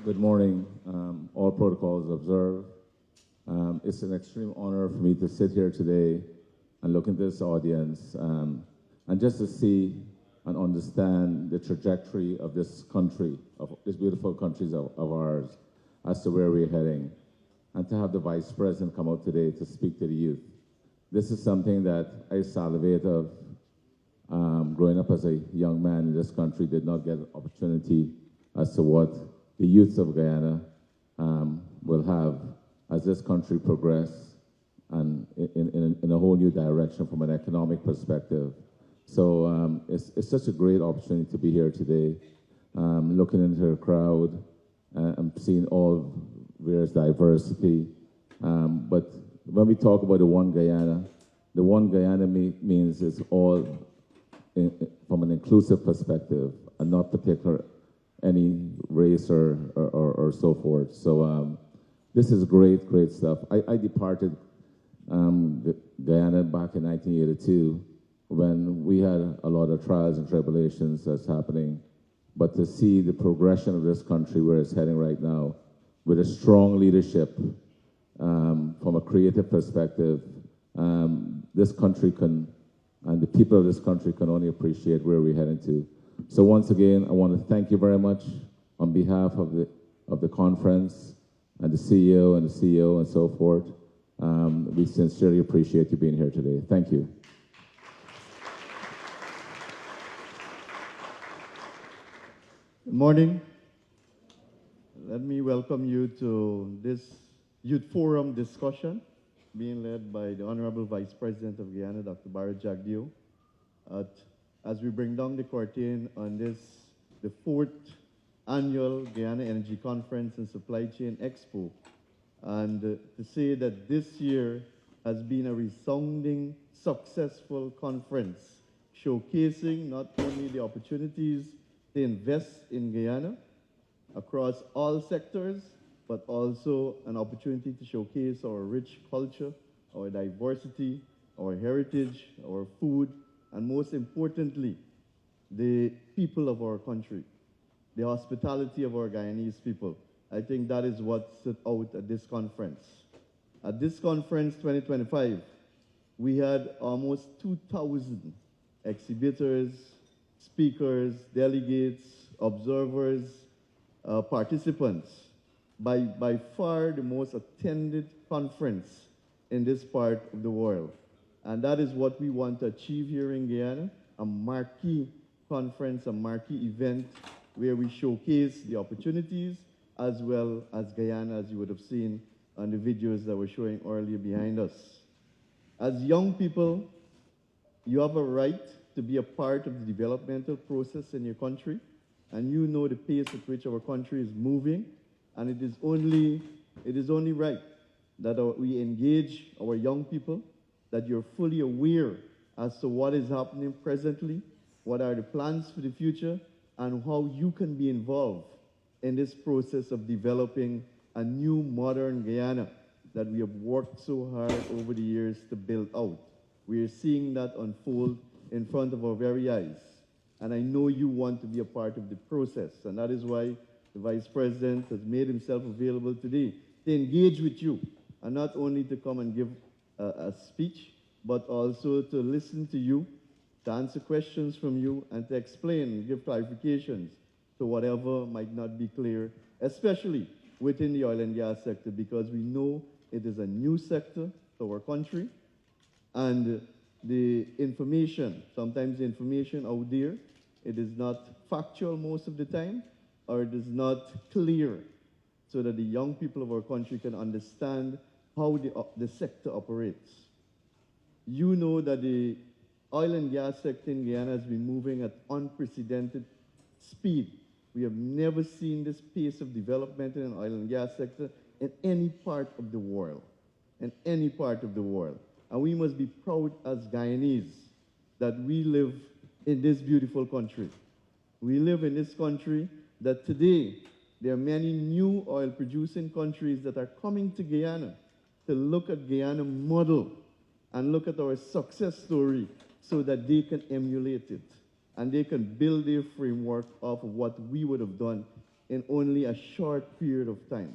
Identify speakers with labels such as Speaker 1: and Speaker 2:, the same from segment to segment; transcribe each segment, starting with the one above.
Speaker 1: Good morning. All protocols observed. It's an extreme honor for me to sit here today and look into this audience and just to see and understand the trajectory of this country, of this beautiful country of ours, as to where we're heading, and to have the Vice President come out today to speak to the youth. This is something that I salivate of. Growing up as a young man in this country, did not get an opportunity as to what the youth of Guyana will have as this country progress and in a whole new direction from an economic perspective. So it's such a great opportunity to be here today, looking into the crowd. I'm seeing all various diversity. But when we talk about the One Guyana means it's all from an inclusive perspective and not particular any race or so forth. So this is great stuff. I departed Guyana back in 1982 when we had a lot of trials and tribulations that's happening. But to see the progression of this country where it's heading right now, with a strong leadership from a creative perspective, this country can, and the people of this country can only appreciate where we're heading to. So once again, I want to thank you very much on behalf of the conference and the CEO and so forth. We sincerely appreciate you being here today. Thank you.
Speaker 2: Good morning. Let me welcome you to this Youth Forum discussion being led by the Honorable Vice President of Guyana, Dr. Bharrat Jagdeo, as we bring down the curtain on the 4th annual Guyana Energy Conference and Supply Chain Expo, and to say that this year has been a resounding, successful conference, showcasing not only the opportunities to invest in Guyana across all sectors, but also an opportunity to showcase our rich culture, our diversity, our heritage, our food, and most importantly, the people of our country, the hospitality of our Guyanese people. I think that is what stood out at this conference. At this conference 2025, we had almost 2,000 exhibitors, speakers, delegates, observers, participants. By far the most attended conference in this part of the world. And that is what we want to achieve here in Guyana, a marquee conference, a marquee event where we showcase the opportunities as well as Guyana, as you would have seen on the videos that were showing earlier behind us. As young people, you have a right to be a part of the developmental process in your country, and you know the pace at which our country is moving. And it is only right that we engage our young people, that you're fully aware as to what is happening presently, what are the plans for the future, and how you can be involved in this process of developing a new modern Guyana that we have worked so hard over the years to build out. We are seeing that unfold in front of our very eyes. And I know you want to be a part of the process, and that is why the Vice President has made himself available today to engage with you, and not only to come and give a speech, but also to listen to you, to answer questions from you, and to explain, give clarifications to whatever might not be clear, especially within the oil and gas sector, because we know it is a new sector to our country, and the information, sometimes the information out there, it is not factual most of the time, or it is not clear, so that the young people of our country can understand how the sector operates. You know that the oil and gas sector in Guyana has been moving at unprecedented speed. We have never seen this pace of development in the oil and gas sector in any part of the world, in any part of the world. And we must be proud as Guyanese that we live in this beautiful country. We live in this country that today there are many new oil-producing countries that are coming to Guyana to look at Guyana model and look at our success story so that they can emulate it and they can build their framework off of what we would have done in only a short period of time.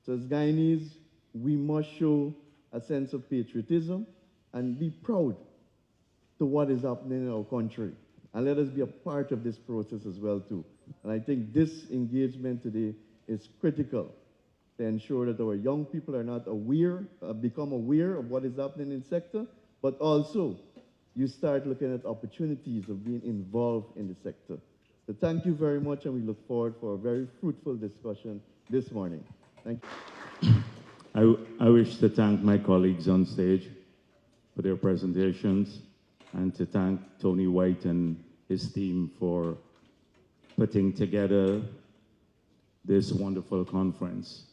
Speaker 2: So as Guyanese, we must show a sense of patriotism and be proud to what is happening in our country. And let us be a part of this process as well too. And I think this engagement today is critical to ensure that our young people are not aware, become aware of what is happening in the sector, but also you start looking at opportunities of being involved in the sector. So thank you very much, and we look forward for a very fruitful discussion this morning. Thank you.
Speaker 3: I wish to thank my colleagues on stage for their presentations, and to thank Tony White and his team for putting together this wonderful conference.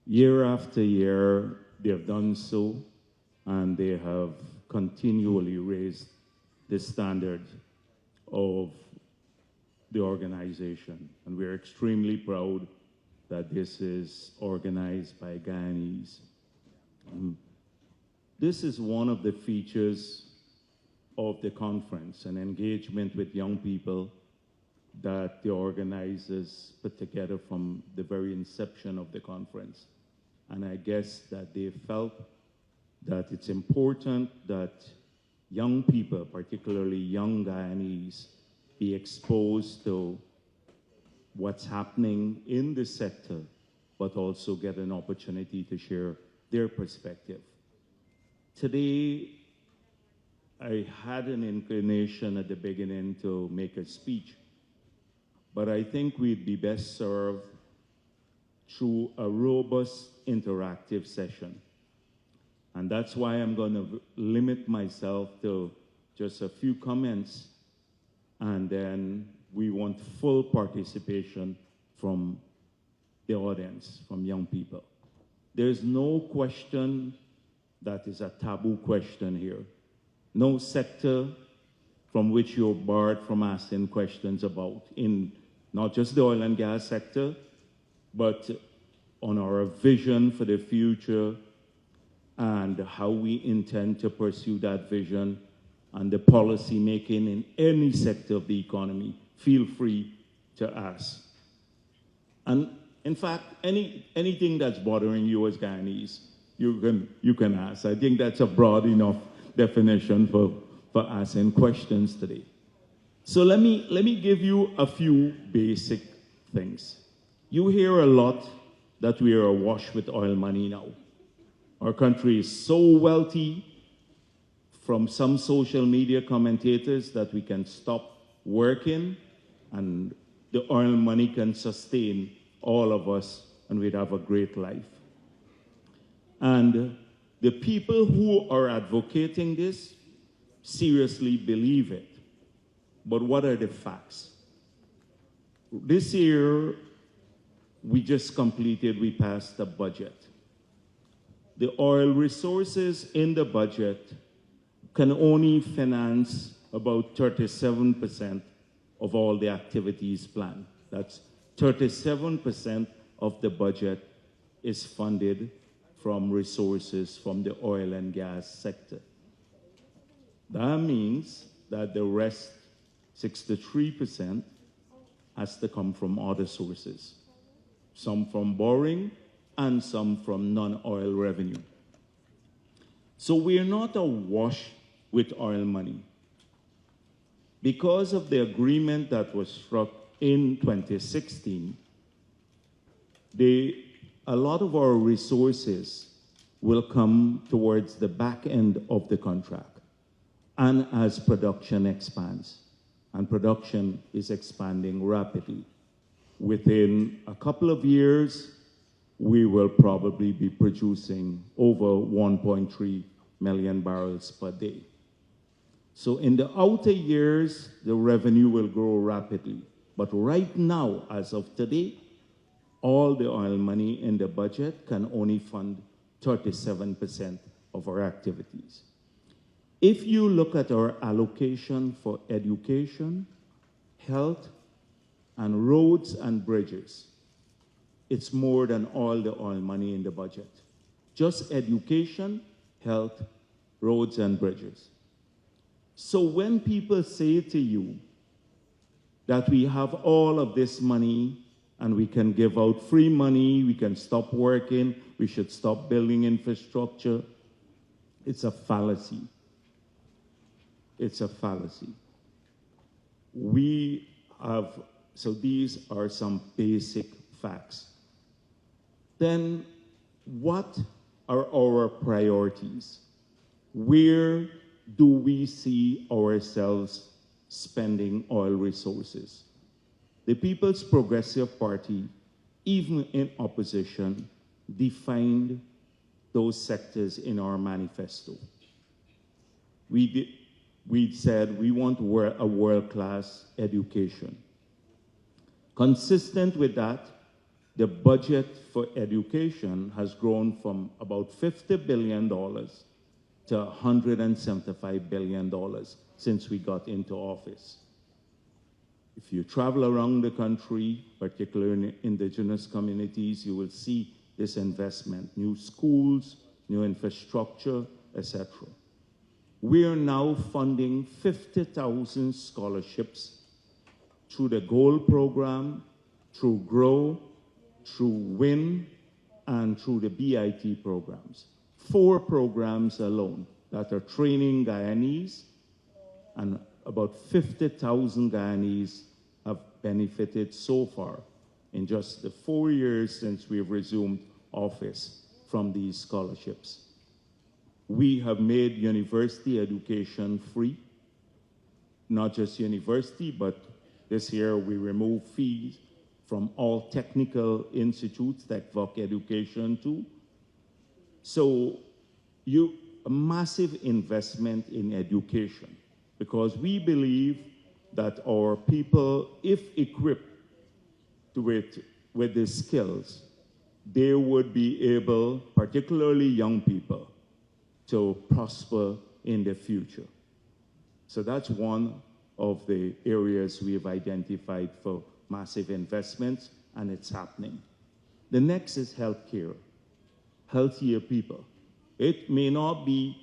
Speaker 3: Year after year, they have done so, and they have continually raised the standard of the organization. And we're extremely proud that this is organized by Guyanese. This is one of the features of the conference, an engagement with young people that the organizers put together from the very inception of the conference. And I guess that they felt that it's important that young people, particularly young Guyanese, be exposed to what's happening in the sector, but also get an opportunity to share their perspective. Today, I had an inclination at the beginning to make a speech, but I think we'd be best served through a robust interactive session. And that's why I'm going to limit myself to just a few comments, and then we want full participation from the audience, from young people. There's no question that is a taboo question here. No sector from which you're barred from asking questions about, in not just the oil and gas sector, but on our vision for the future and how we intend to pursue that vision and the policy making in any sector of the economy. Feel free to ask. And in fact, anything that's bothering you as Guyanese, you can ask. I think that's a broad enough definition for asking questions today. So let me give you a few basic things. You hear a lot that we are awash with oil money now. Our country is so wealthy, from some social media commentators, that we can stop working and the oil money can sustain all of us and we'd have a great life. And the people who are advocating this seriously believe it. But what are the facts? This year, we passed the budget. The oil resources in the budget can only finance about 37% of all the activities planned. That's 37% of the budget is funded from resources from the oil and gas sector. That means that the rest, 63%, has to come from other sources, some from borrowing and some from non-oil revenue. So we're not awash with oil money. Because of the agreement that was struck in 2016, a lot of our resources will come towards the back end of the contract, and as production expands, and production is expanding rapidly. Within a couple of years, we will probably be producing over 1.3 million barrels per day. So in the outer years, the revenue will grow rapidly. But right now, as of today, all the oil money in the budget can only fund 37% of our activities. If you look at our allocation for education, health, and roads and bridges, it's more than all the oil money in the budget. Just education, health, roads, and bridges. So when people say to you that we have all of this money and we can give out free money, we can stop working, we should stop building infrastructure. It's a fallacy. It's a fallacy. So these are some basic facts. Then what are our priorities? Where do we see ourselves spending oil resources? The People's Progressive Party, even in opposition, defined those sectors in our manifesto. We said we want a world-class education. Consistent with that, the budget for education has grown from about $50 billion to $175 billion since we got into office. If you travel around the country, particularly in indigenous communities, you will see this investment, new schools, new infrastructure, etc. We are now funding 50,000 scholarships through the Gold Program, through GROW, through WIN, and through the BIT programs. 4 programs alone that are training Guyanese, and about 50,000 Guyanese have benefited so far in just the 4 years since we've resumed office from these scholarships. We have made university education free, not just university, but this year we removed fees from all technical institutes, TechVoc education too. So a massive investment in education, because we believe that our people, if equipped with the skills, they would be able, particularly young people, to prosper in the future. So that's one of the areas we have identified for massive investments, and it's happening. The next is healthcare, healthier people. It may not be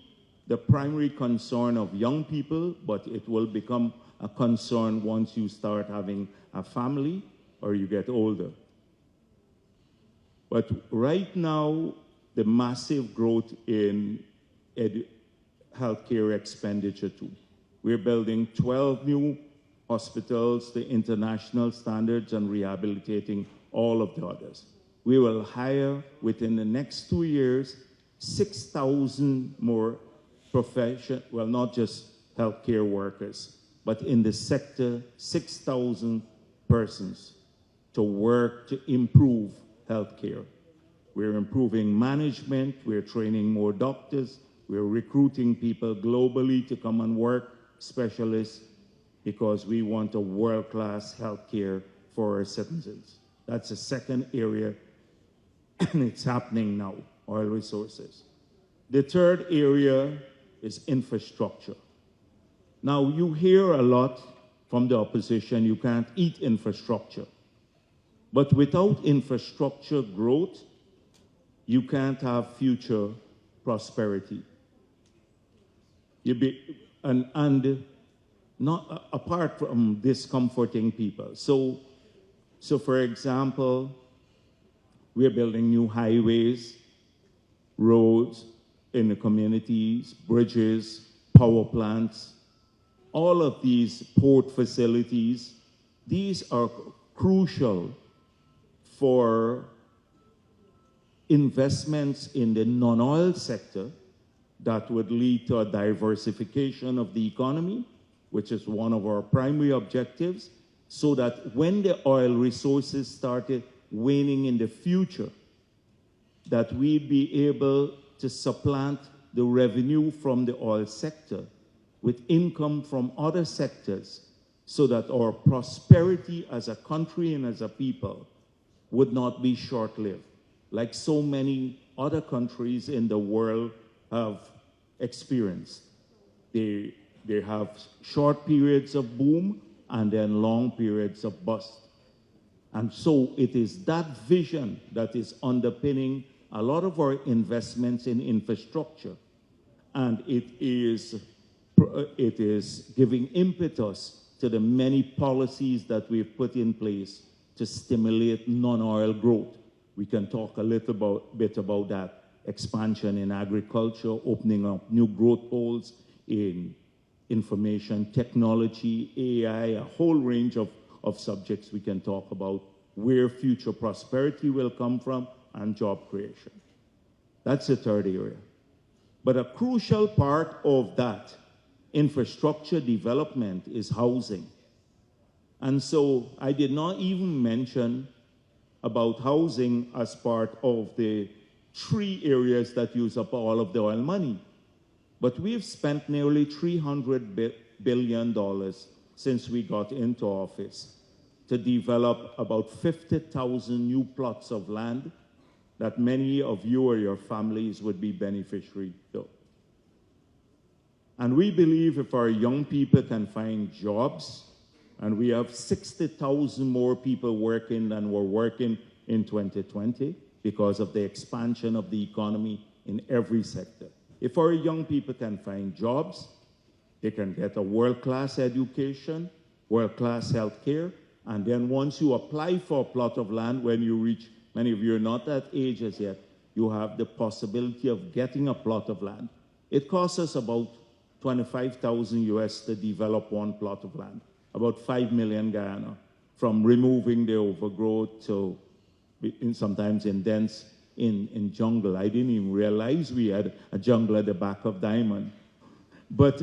Speaker 3: the primary concern of young people, but it will become a concern once you start having a family or you get older. But right now, the massive growth in healthcare expenditure too. We're building 12 new hospitals to international standards and rehabilitating all of the others. We will hire within the next 2 years 6,000 more well, not just healthcare workers, but in the sector, 6,000 persons to work to improve healthcare. We're improving management, we're training more doctors, we're recruiting people globally to come and work, specialists, because we want a world-class healthcare for our citizens. That's the second area, and it's happening now, oil resources. The third area is infrastructure. Now, you hear a lot from the opposition, you can't eat infrastructure. But without infrastructure growth, you can't have future prosperity. And not apart from discomforting people. So for example, we're building new highways, roads in the communities, bridges, power plants, all of these port facilities. These are crucial for investments in the non-oil sector that would lead to a diversification of the economy, which is one of our primary objectives, so that when the oil resources started waning in the future, that we'd be able to supplant the revenue from the oil sector with income from other sectors, so that our prosperity as a country and as a people would not be short-lived, like so many other countries in the world have experienced. They have short periods of boom and then long periods of bust. And so it is that vision that is underpinning a lot of our investments in infrastructure. And it is giving impetus to the many policies that we've put in place to stimulate non-oil growth. We can talk a little bit about that expansion in agriculture, opening up new growth poles in information technology, AI, a whole range of subjects we can talk about, where future prosperity will come from, and job creation. That's the third area. But a crucial part of that infrastructure development is housing. And so I did not even mention about housing as part of the 3 areas that use up all of the oil money. But we've spent nearly $300 billion since we got into office to develop about 50,000 new plots of land that many of you or your families would be beneficiary to. And we believe if our young people can find jobs, and we have 60,000 more people working than were working in 2020 because of the expansion of the economy in every sector. If our young people can find jobs, they can get a world-class education, world-class health care, and then once you apply for a plot of land, when you reach, many of you are not at age as yet, you have the possibility of getting a plot of land. It costs us about 25,000 US to develop one plot of land, about 5 million Guyana, from removing the overgrowth to sometimes in dense in jungle. I didn't even realize we had a jungle at the back of Diamond. But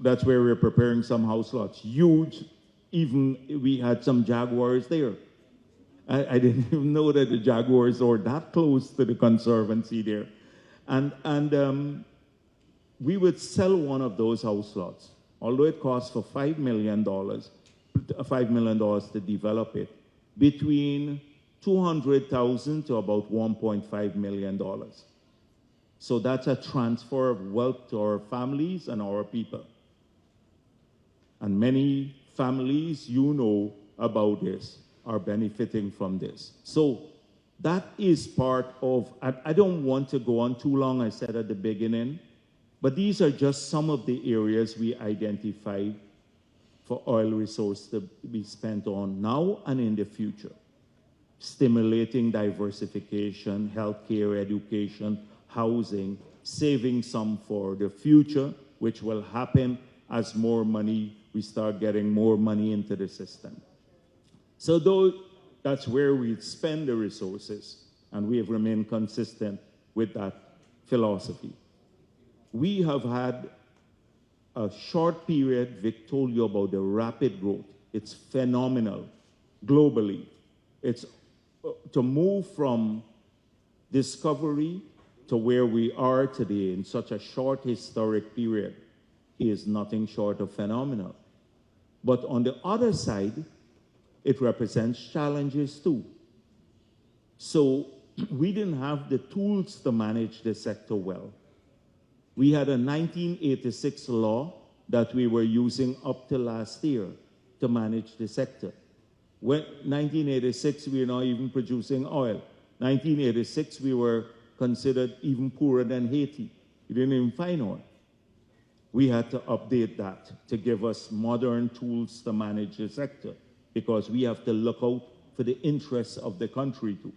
Speaker 3: that's where we're preparing some house lots. Huge, even we had some jaguars there. I didn't even know that the jaguars were that close to the conservancy there. And we would sell one of those house lots, although it costs for $5 million to develop it, between $200,000 to about $1.5 million. So that's a transfer of wealth to our families and our people. And many families, you know about this, are benefiting from this. So that is part of, I don't want to go on too long, I said at the beginning, but these are just some of the areas we identified for oil resource to be spent on now and in the future. Stimulating diversification, healthcare, education, housing, saving some for the future, which will happen as more money, we start getting more money into the system. So that's where we spend the resources, and we have remained consistent with that philosophy. We have had a short period, Vic told you about the rapid growth. It's phenomenal globally. It's to move from discovery to where we are today in such a short historic period is nothing short of phenomenal. But on the other side, it represents challenges too. So we didn't have the tools to manage the sector well. We had a 1986 law that we were using up to last year to manage the sector. When 1986, we were not even producing oil. 1986, we were considered even poorer than Haiti. We didn't even find oil. We had to update that to give us modern tools to manage the sector, because we have to look out for the interests of the country too.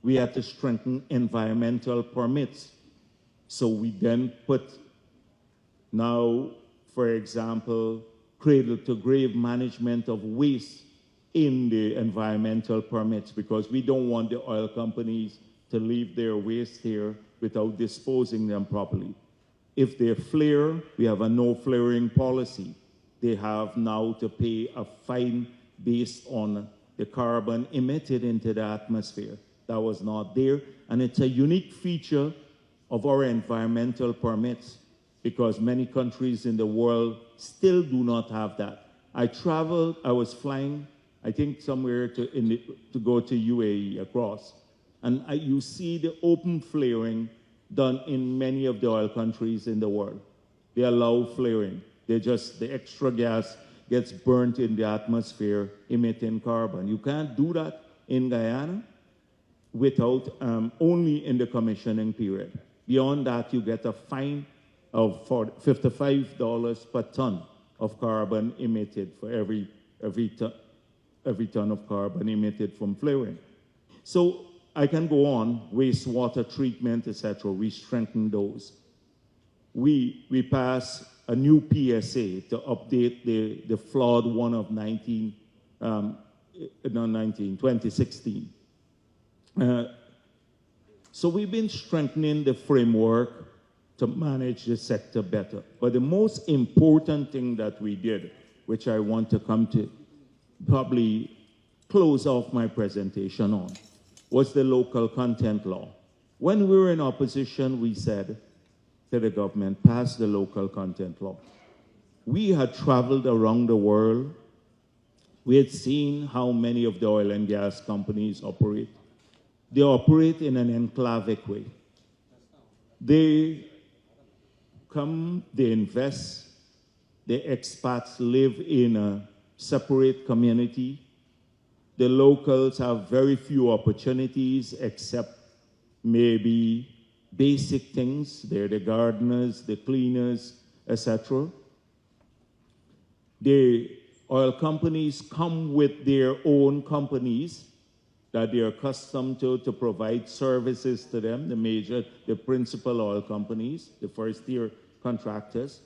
Speaker 3: We had to strengthen environmental permits. So we then put now, for example, cradle-to-grave management of waste in the environmental permits, because we don't want the oil companies to leave their waste here without disposing them properly. If they flare, we have a no flaring policy. They have now to pay a fine based on the carbon emitted into the atmosphere. That was not there, and it's a unique feature of our environmental permits, because many countries in the world still do not have that. I was flying, I think somewhere to go to UAE across, and you see the open flaring done in many of the oil countries in the world. They allow flaring. The extra gas gets burnt in the atmosphere, emitting carbon. You can't do that in Guyana without only in the commissioning period. Beyond that, you get a fine of $55 per ton of carbon emitted for every ton. every ton of carbon emitted from flaring. So I can go on, wastewater treatment, etc. We strengthen those. We pass a new PSA to update the flawed one of 2016. So we've been strengthening the framework to manage the sector better. But the most important thing that we did, which I want to come to probably close off my presentation on, was the local content law. When we were in opposition, we said to the government, pass the local content law. We had traveled around the world. We had seen how many of the oil and gas companies operate. They operate in an enclavic way. They come, they invest, the expats live in a separate community. The locals have very few opportunities except maybe basic things. They're the gardeners, the cleaners, etc. The oil companies come with their own companies that they're accustomed to provide services to them, the principal oil companies, the first-tier contractors.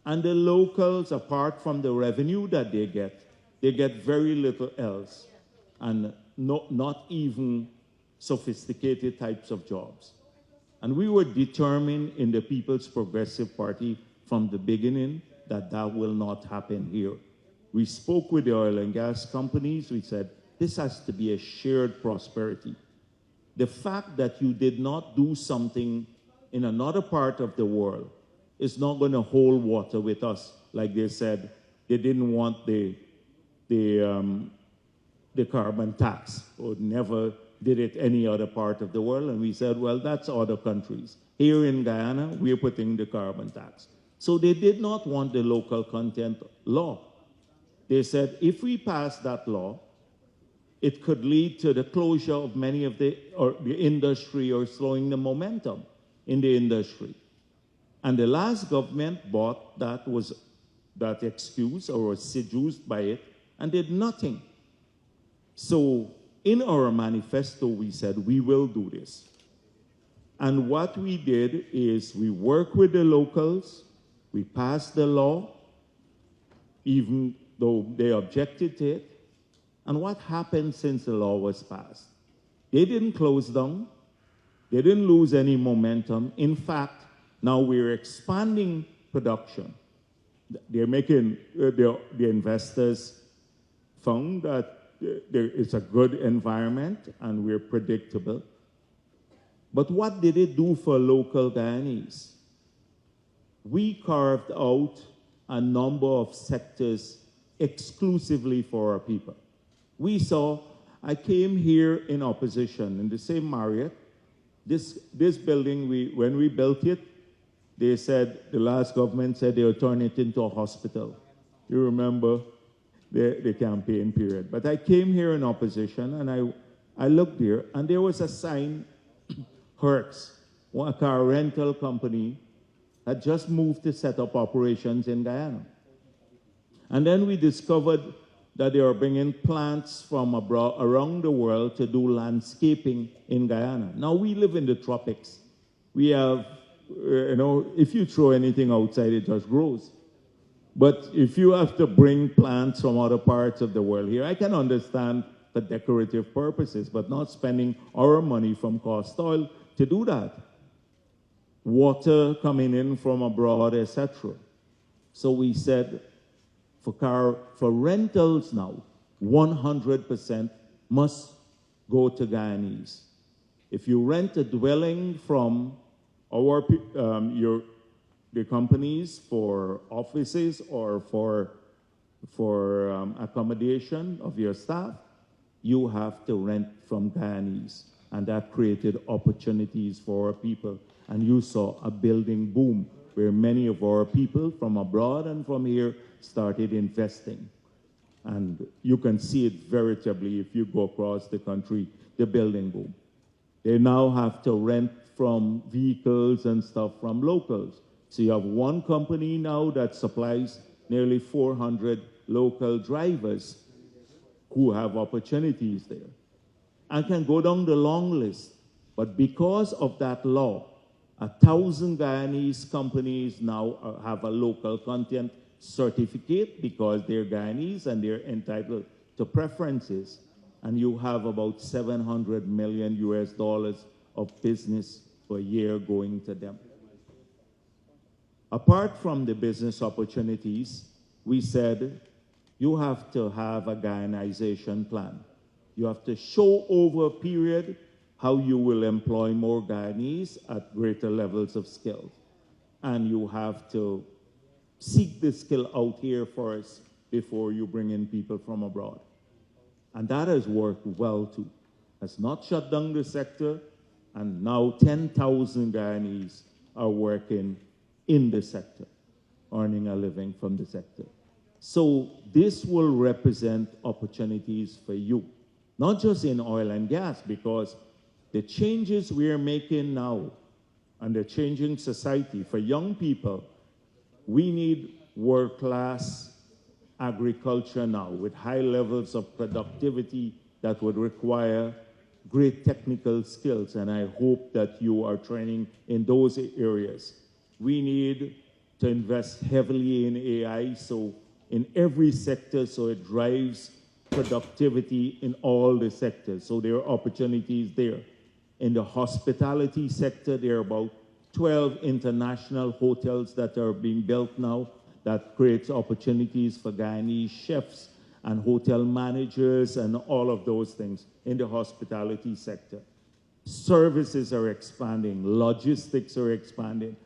Speaker 3: And the locals, apart from the revenue that they get very little else, and not even sophisticated types of jobs. And we were determined in the People's Progressive Party from the beginning that that will not happen here. We spoke with the oil and gas companies. We said, this has to be a shared prosperity. The fact that you did not do something in another part of the world is not going to hold water with us. Like they said, they didn't want the carbon tax, or never did it any other part of the world. And we said, well, that's other countries. Here in Guyana, we're putting the carbon tax. So they did not want the local content law. They said, if we pass that law, it could lead to the closure of many of the industry, or slowing the momentum in the industry. And the last government bought that excuse, or was seduced by it, and did nothing. So in our manifesto, we said, we will do this. And what we did is we worked with the locals, we passed the law, even though they objected to it. And what happened since the law was passed? They didn't close down. They didn't lose any momentum. In fact, now we're expanding production. They're making, the investors found that it's a good environment and we're predictable. But what did it do for local Guyanese? We carved out a number of sectors exclusively for our people. We saw, I came here in opposition in the same Marriott. This building, when we built it, they said, the last government said they would turn it into a hospital. You remember the campaign period. But I came here in opposition, and I looked there, and there was a sign, Hertz, a car rental company, had just moved to set up operations in Guyana. And then we discovered that they were bringing plants from around the world to do landscaping in Guyana. Now, we live in the tropics. We have, if you throw anything outside, it just grows. But if you have to bring plants from other parts of the world here, I can understand for decorative purposes, but not spending our money from cost oil to do that. Water coming in from abroad, etc. So we said, for rentals now, 100% must go to Guyanese. If you rent a dwelling from the companies for offices or for accommodation of your staff, you have to rent from Guyanese. And that created opportunities for our people. And you saw a building boom where many of our people from abroad and from here started investing. And you can see it veritably if you go across the country, the building boom. They now have to rent from vehicles and stuff from locals. So you have one company now that supplies nearly 400 local drivers who have opportunities there. I can go down the long list, but because of that law, 1,000 Guyanese companies now have a local content certificate because they're Guyanese and they're entitled to preferences. And you have about 700 million US dollars of business per year going to them. Apart from the business opportunities, we said you have to have a Guyanization plan. You have to show over a period how you will employ more Guyanese at greater levels of skill. And you have to seek the skill out here first before you bring in people from abroad. And that has worked well too. Has not shut down the sector, and now 10,000 Guyanese are working in the sector, earning a living from the sector. So this will represent opportunities for you, not just in oil and gas, because the changes we are making now and the changing society for young people, we need world-class agriculture now with high levels of productivity that would require great technical skills, and I hope that you are training in those areas. We need to invest heavily in AI, so in every sector, so it drives productivity in all the sectors. So there are opportunities there. In the hospitality sector, there are about 12 international hotels that are being built now that creates opportunities for Guyanese chefs and hotel managers and all of those things in the hospitality sector. Services are expanding, logistics are expanding,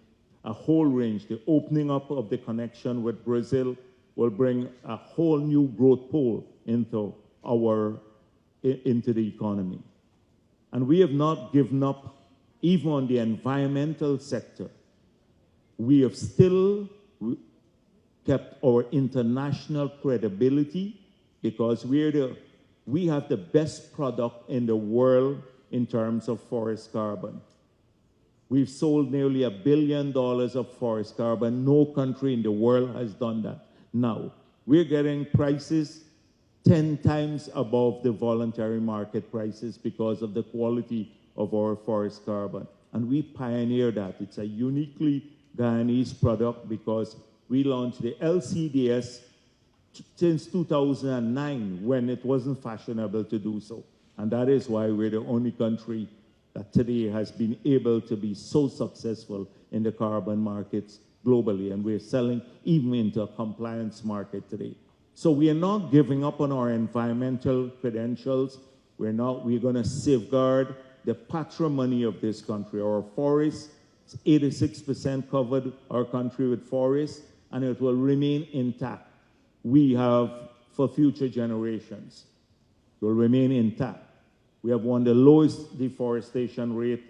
Speaker 3: a whole range. The opening up of the connection with Brazil will bring a whole new growth pole into the economy. And we have not given up even on the environmental sector. We have still kept our international credibility because we have the best product in the world in terms of forest carbon. We've sold nearly $1 billion of forest carbon. No country in the world has done that. Now, we're getting prices 10 times above the voluntary market prices because of the quality of our forest carbon. And we pioneer that. It's a uniquely Guyanese product because we launched the LCDS since 2009 when it wasn't fashionable to do so. And that is why we're the only country that today has been able to be so successful in the carbon markets globally. And we're selling even into a compliance market today. So we are not giving up on our environmental credentials. We're going to safeguard the patrimony of this country. Our forests, 86% covered our country with forests, and it will remain intact. We have for future generations. It will remain intact. We have one of the lowest deforestation rate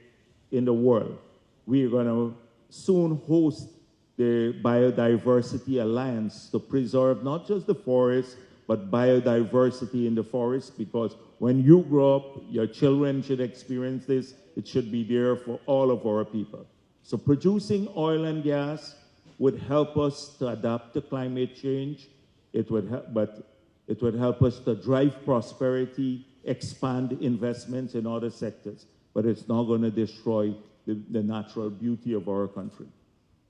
Speaker 3: in the world. We are going to soon host the Biodiversity Alliance to preserve not just the forest, but biodiversity in the forest, because when you grow up, your children should experience this. It should be there for all of our people. So producing oil and gas would help us to adapt to climate change. It would help us to drive prosperity, expand investments in other sectors, but it's not going to destroy the natural beauty of our country.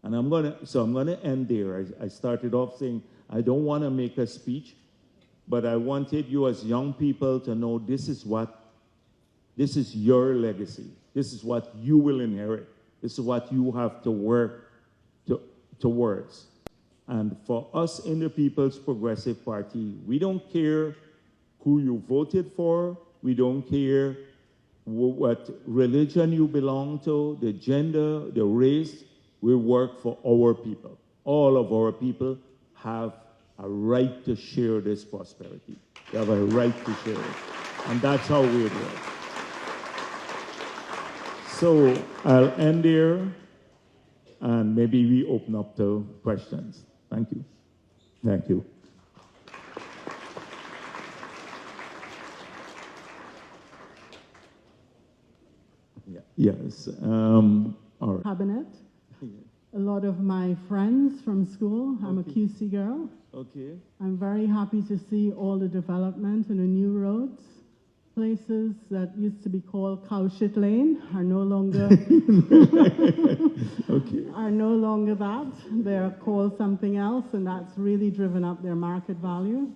Speaker 3: And I'm going to end there. I started off saying I don't want to make a speech, but I wanted you as young people to know this is your legacy. This is what you will inherit. This is what you have to work towards. And for us in the People's Progressive Party, we don't care who you voted for. We don't care what religion you belong to, the gender, the race. We work for our people. All of our people have a right to share this prosperity. They have a right to share it. And that's how we do it. So I'll end there, and maybe we open up to questions. Thank you. Thank you. Yes. All right.
Speaker 4: Cabinet. a lot of my friends from school. I'm a QC girl.
Speaker 2: Okay.
Speaker 4: I'm very happy to see all the development in the new roads. Places that used to be called Cow Shit Lane are no longer are no longer that. They're called something else, and that's really driven up their market value.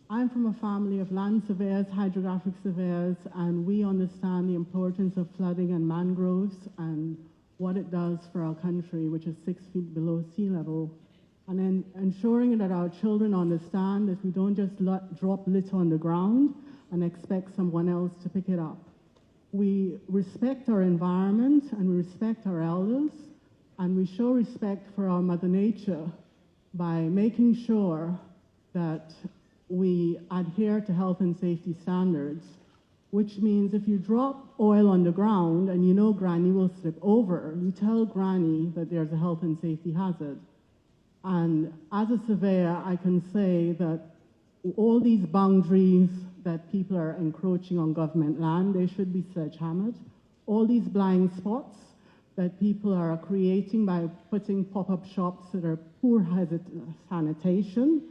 Speaker 4: I'm from a family of land surveyors, hydrographic surveyors, and we understand the importance of flooding and mangroves and what it does for our country, which is 6 feet below sea level. And then ensuring that our children understand that we don't just drop litter on the ground and expect someone else to pick it up. We respect our environment and we respect our elders, and we show respect for our Mother Nature by making sure that we adhere to health and safety standards, which means if you drop oil on the ground and you know Granny will slip over, you tell Granny that there's a health and safety hazard. And as a surveyor, I can say that all these boundaries that people are encroaching on government land, they should be sledgehammered. All these blind spots that people are creating by putting pop-up shops that are poor sanitation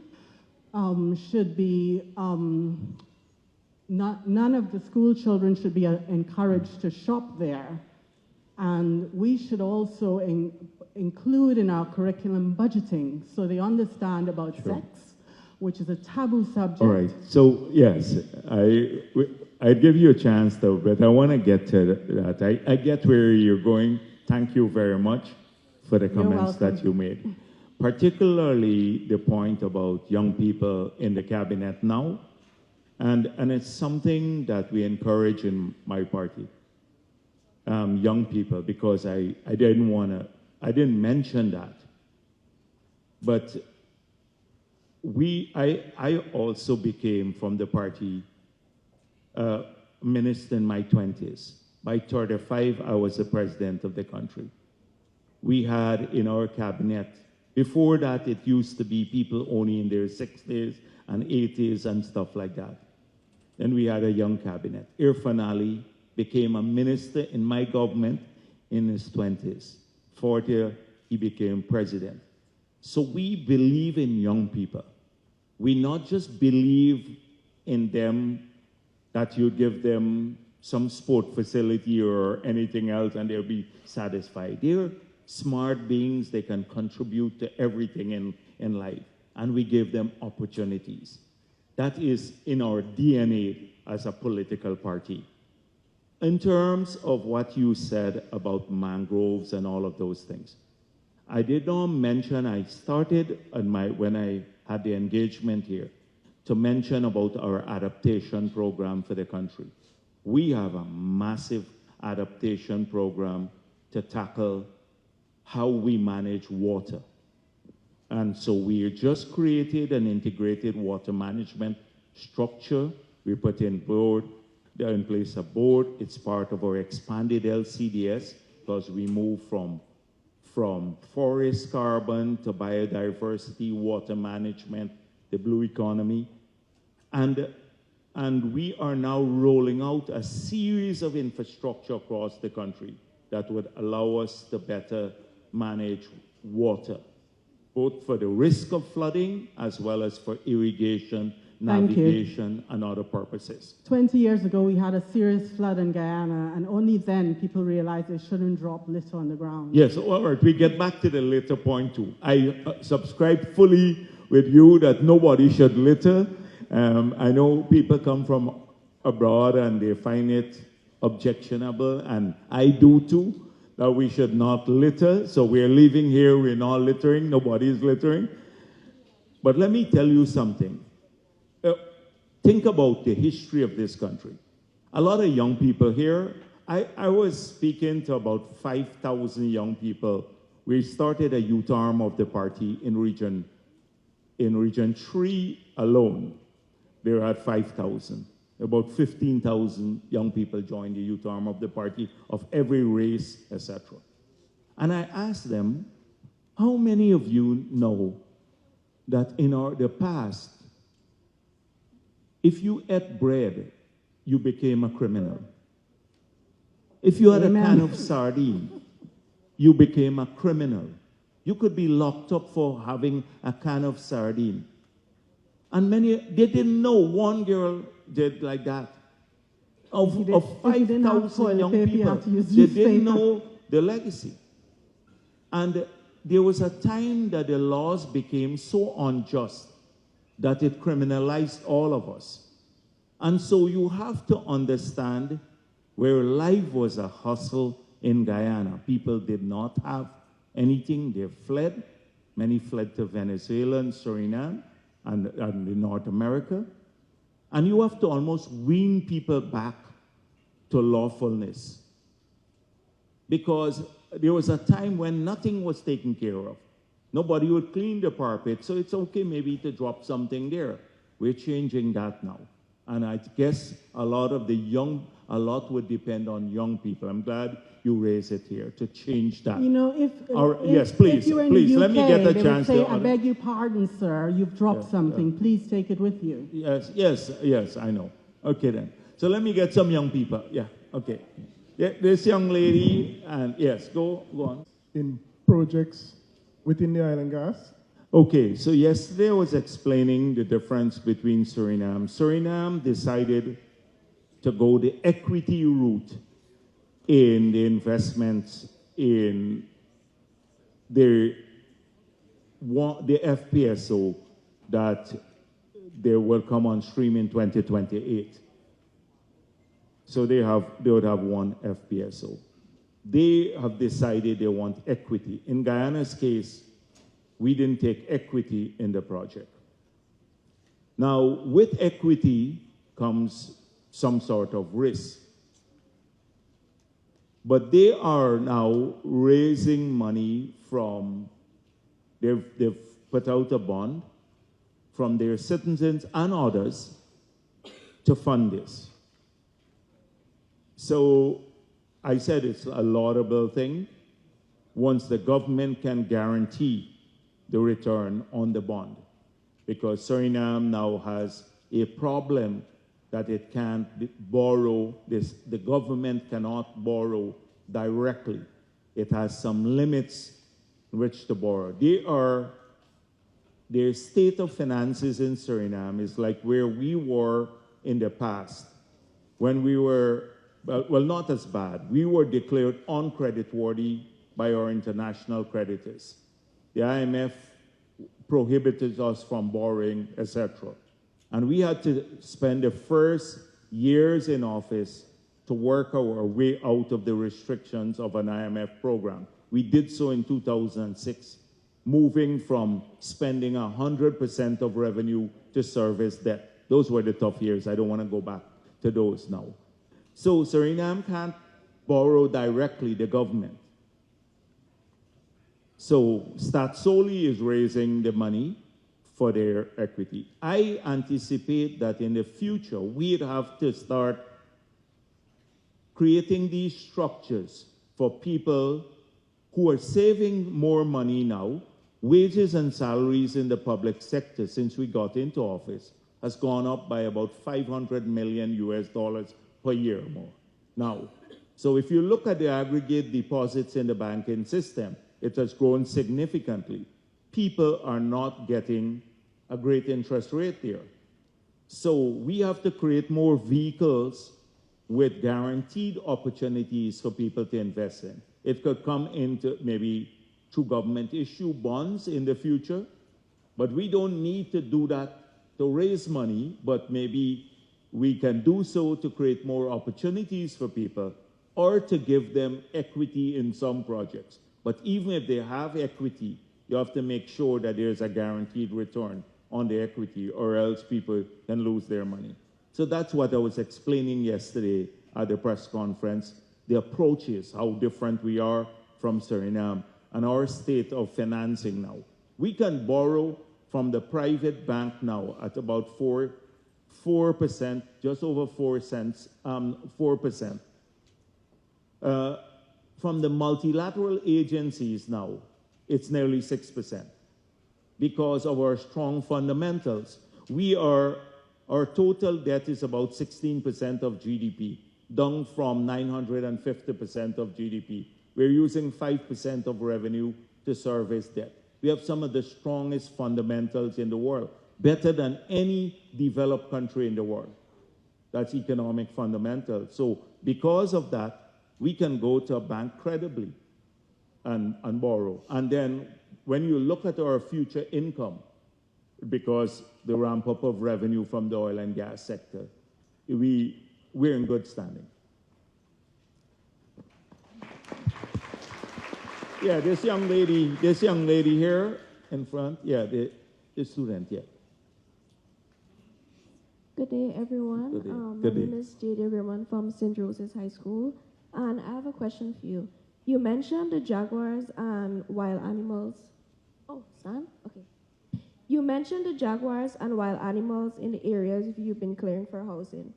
Speaker 4: should be, none of the school children should be encouraged to shop there. And we should also include in our curriculum budgeting so they understand about sex, which is a taboo subject.
Speaker 3: All right. So, yes, I'd give you a chance, though, but I want to get to that. I get where you're going. Thank you very much for the comments that you made. Particularly the point about young people in the cabinet now. And it's something that we encourage in my party. Young people, because I didn't mention that. But I also became from the party minister in my 20s. By 35, I was the president of the country. We had in our cabinet, before that it used to be people only in their 60s and 80s and stuff like that. Then we had a young cabinet. Irfan Ali became a minister in my government in his 20s. 40, he became president. So we believe in young people. We not just believe in them that you give them some sport facility or anything else and they'll be satisfied. They're smart beings. They can contribute to everything in life. And we give them opportunities. That is in our DNA as a political party. In terms of what you said about mangroves and all of those things, I did not mention, I started when I had the engagement here, to mention about our adaptation program for the country. We have a massive adaptation program to tackle how we manage water. And so we just created an integrated water management structure. We put in place a board. It's part of our expanded LCDS because we move from forest carbon to biodiversity, water management, the blue economy. And we are now rolling out a series of infrastructure across the country that would allow us to better manage water, both for the risk of flooding as well as for irrigation, navigation, and other purposes.
Speaker 4: 20 years ago, we had a serious flood in Guyana, and only then people realized they shouldn't drop litter on the ground.
Speaker 3: Yes, all right, we get back to the litter point too. I subscribe fully with you that nobody should litter. I know people come from abroad and they find it objectionable, and I do too, that we should not litter. So we're leaving here, we're not littering, nobody's littering. But let me tell you something. Think about the history of this country. A lot of young people here, I was speaking to about 5,000 young people. We started a youth arm of the party in region 3 alone. There had 5,000. About 15,000 young people joined the youth arm of the party of every race, etc. And I asked them, how many of you know that in the past, if you ate bread, you became a criminal? If you had a can of sardine, you became a criminal. You could be locked up for having a can of sardine. And they didn't know. One girl did like that. Of 5,000 young people, they didn't know the legacy. And there was a time that the laws became so unjust that it criminalized all of us. And so you have to understand where life was a hustle in Guyana. People did not have anything. They fled. Many fled to Venezuela and Suriname and North America. And you have to almost wean people back to lawfulness. Because there was a time when nothing was taken care of. Nobody would clean the carpet, so it's okay maybe to drop something there. We're changing that now. And I guess a lot would depend on young people. I'm glad you raised it here to change that.
Speaker 4: You know,
Speaker 3: yes, please,
Speaker 4: if you were in
Speaker 3: please,
Speaker 4: the UK,
Speaker 3: let me get a
Speaker 4: they
Speaker 3: chance
Speaker 4: would say,
Speaker 3: to.
Speaker 4: I beg your pardon, sir, you've dropped something. Please take it with you.
Speaker 3: Yes, I know. Okay then. So let me get some young people. Yeah, okay. Yeah, this young lady, and yes, go on.
Speaker 5: In projects within the island gas.
Speaker 3: Okay, so yesterday I was explaining the difference between Suriname. Suriname decided to go the equity route in the investments in the FPSO that they will come on stream in 2028. So they would have one FPSO. They have decided they want equity. In Guyana's case, we didn't take equity in the project. Now, with equity comes some sort of risk. But they are now raising money from, they've put out a bond from their citizens and others to fund this. So I said it's a laudable thing once the government can guarantee the return on the bond, because Suriname now has a problem that it can't borrow this. The government cannot borrow directly. It has some limits in which to borrow. Their state of finances in Suriname is like where we were in the past when we were, well, not as bad. We were declared uncreditworthy by our international creditors. The IMF prohibited us from borrowing, etc. And we had to spend the first years in office to work our way out of the restrictions of an IMF program. We did so in 2006, moving from spending 100% of revenue to service debt. Those were the tough years. I don't want to go back to those now. So Suriname can't borrow directly the government. So Statsoli is raising the money for their equity. I anticipate that in the future, we'd have to start creating these structures for people who are saving more money now. Wages and salaries in the public sector since we got into office has gone up by about $500 million per year more now. So if you look at the aggregate deposits in the banking system, it has grown significantly. People are not getting a great interest rate there. So we have to create more vehicles with guaranteed opportunities for people to invest in. It could come into maybe through government issue bonds in the future, but we don't need to do that to raise money, but maybe we can do so to create more opportunities for people or to give them equity in some projects. But even if they have equity, you have to make sure that there's a guaranteed return on the equity, or else people can lose their money. So that's what I was explaining yesterday at the press conference, the approaches, how different we are from Suriname, and our state of financing now. We can borrow from the private bank now at about 4%, just over 4%. From the multilateral agencies now, it's nearly 6%. Because of our strong fundamentals, our total debt is about 16% of GDP, down from 950% of GDP We're using 5% of revenue to service debt. We have some of the strongest fundamentals in the world, better than any developed country in the world. That's economic fundamentals. So because of that, we can go to a bank credibly and borrow. And then when you look at our future income, because the ramp up of revenue from the oil and gas sector, we're in good standing. Yeah, this young lady here in front, yeah, the student, yeah.
Speaker 6: Good day, everyone.
Speaker 3: Good day.
Speaker 6: My name is J.D. Raymond from St. Joseph's High School, and I have a question for you. You mentioned the jaguars and wild animals. Oh, Sam? Okay. You mentioned the jaguars and wild animals in the areas you've been clearing for housing.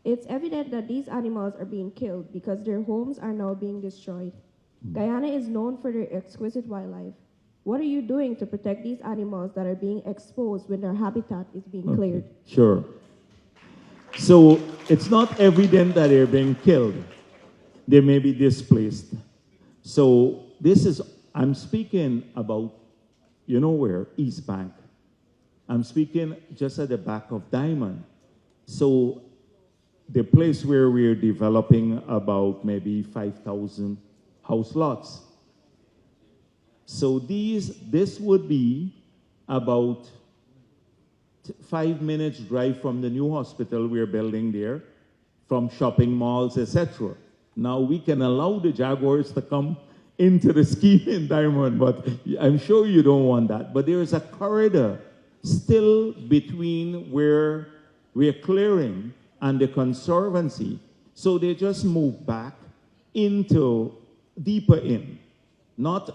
Speaker 6: It's evident that these animals are being killed because their homes are now being destroyed. Guyana is known for their exquisite wildlife. What are you doing to protect these animals that are being exposed when their habitat is being cleared?
Speaker 3: Sure. So it's not evident that they're being killed. They may be displaced. So I'm speaking about, you know where? East Bank. I'm speaking just at the back of Diamond. So the place where we're developing about maybe 5,000 house lots. So this would be about 5 minutes drive from the new hospital we're building there, from shopping malls, etc. Now we can allow the jaguars to come into the scheme in Diamond, but I'm sure you don't want that. But there is a corridor still between where we're clearing and the conservancy. So they just move back into deeper in, not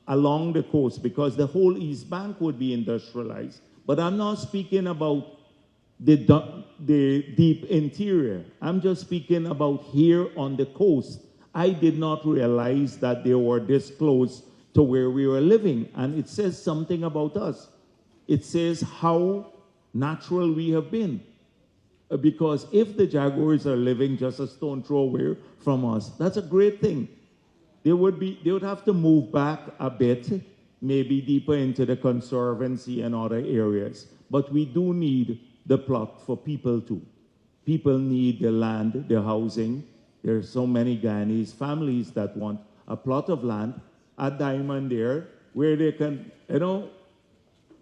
Speaker 3: along the coast, because the whole East Bank would be industrialized. But I'm not speaking about the deep interior. I'm just speaking about here on the coast. I did not realize that they were this close to where we were living. And it says something about us. It says how natural we have been. Because if the jaguars are living just a stone throw away from us, that's a great thing. They would have to move back a bit, maybe deeper into the conservancy and other areas. But we do need the plot for people too. People need the land, the housing. There are so many Guyanese families that want a plot of land at Diamond there where they can,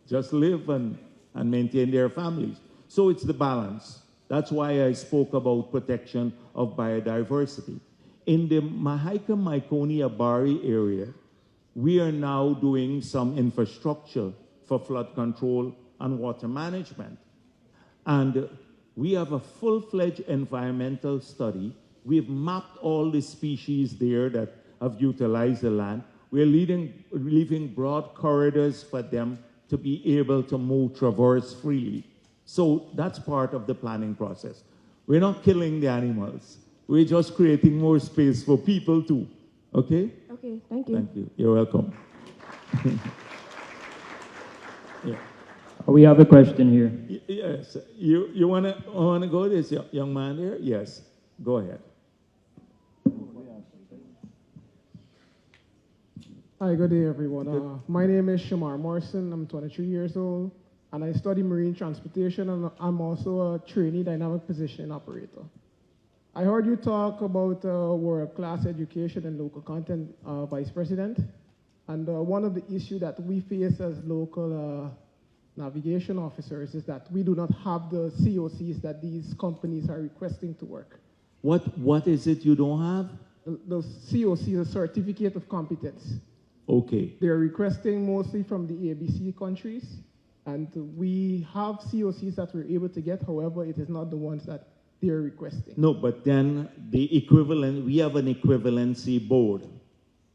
Speaker 3: just live and maintain their families. So it's the balance. That's why I spoke about protection of biodiversity. In the Mahaica-Myconi-Abari area, we are now doing some infrastructure for flood control and water management. And we have a full-fledged environmental study. We've mapped all the species there that have utilized the land. We're leaving broad corridors for them to be able to move, traverse freely. So that's part of the planning process. We're not killing the animals. We're just creating more space for people too. Okay?
Speaker 6: Okay, thank you.
Speaker 3: Thank you. You're welcome. Yeah.
Speaker 7: We have a question here.
Speaker 3: Yes. You wanna go this young man here? Yes. Go ahead.
Speaker 5: Hi, good day, everyone. My name is Shamar Morrison. I'm 23 years old, and I study marine transportation, and I'm also a trainee dynamic position operator. I heard you talk about world-class education and local content, Vice President, and one of the issues that we face as local navigation officers is that we do not have the COCs that these companies are requesting to work.
Speaker 3: What is it you don't have?
Speaker 5: The COC, the Certificate of Competence.
Speaker 3: Okay.
Speaker 5: They're requesting mostly from the ABC countries, and we have COCs that we're able to get. However, it is not the ones that they're requesting.
Speaker 3: No, but then the equivalent, we have an equivalency board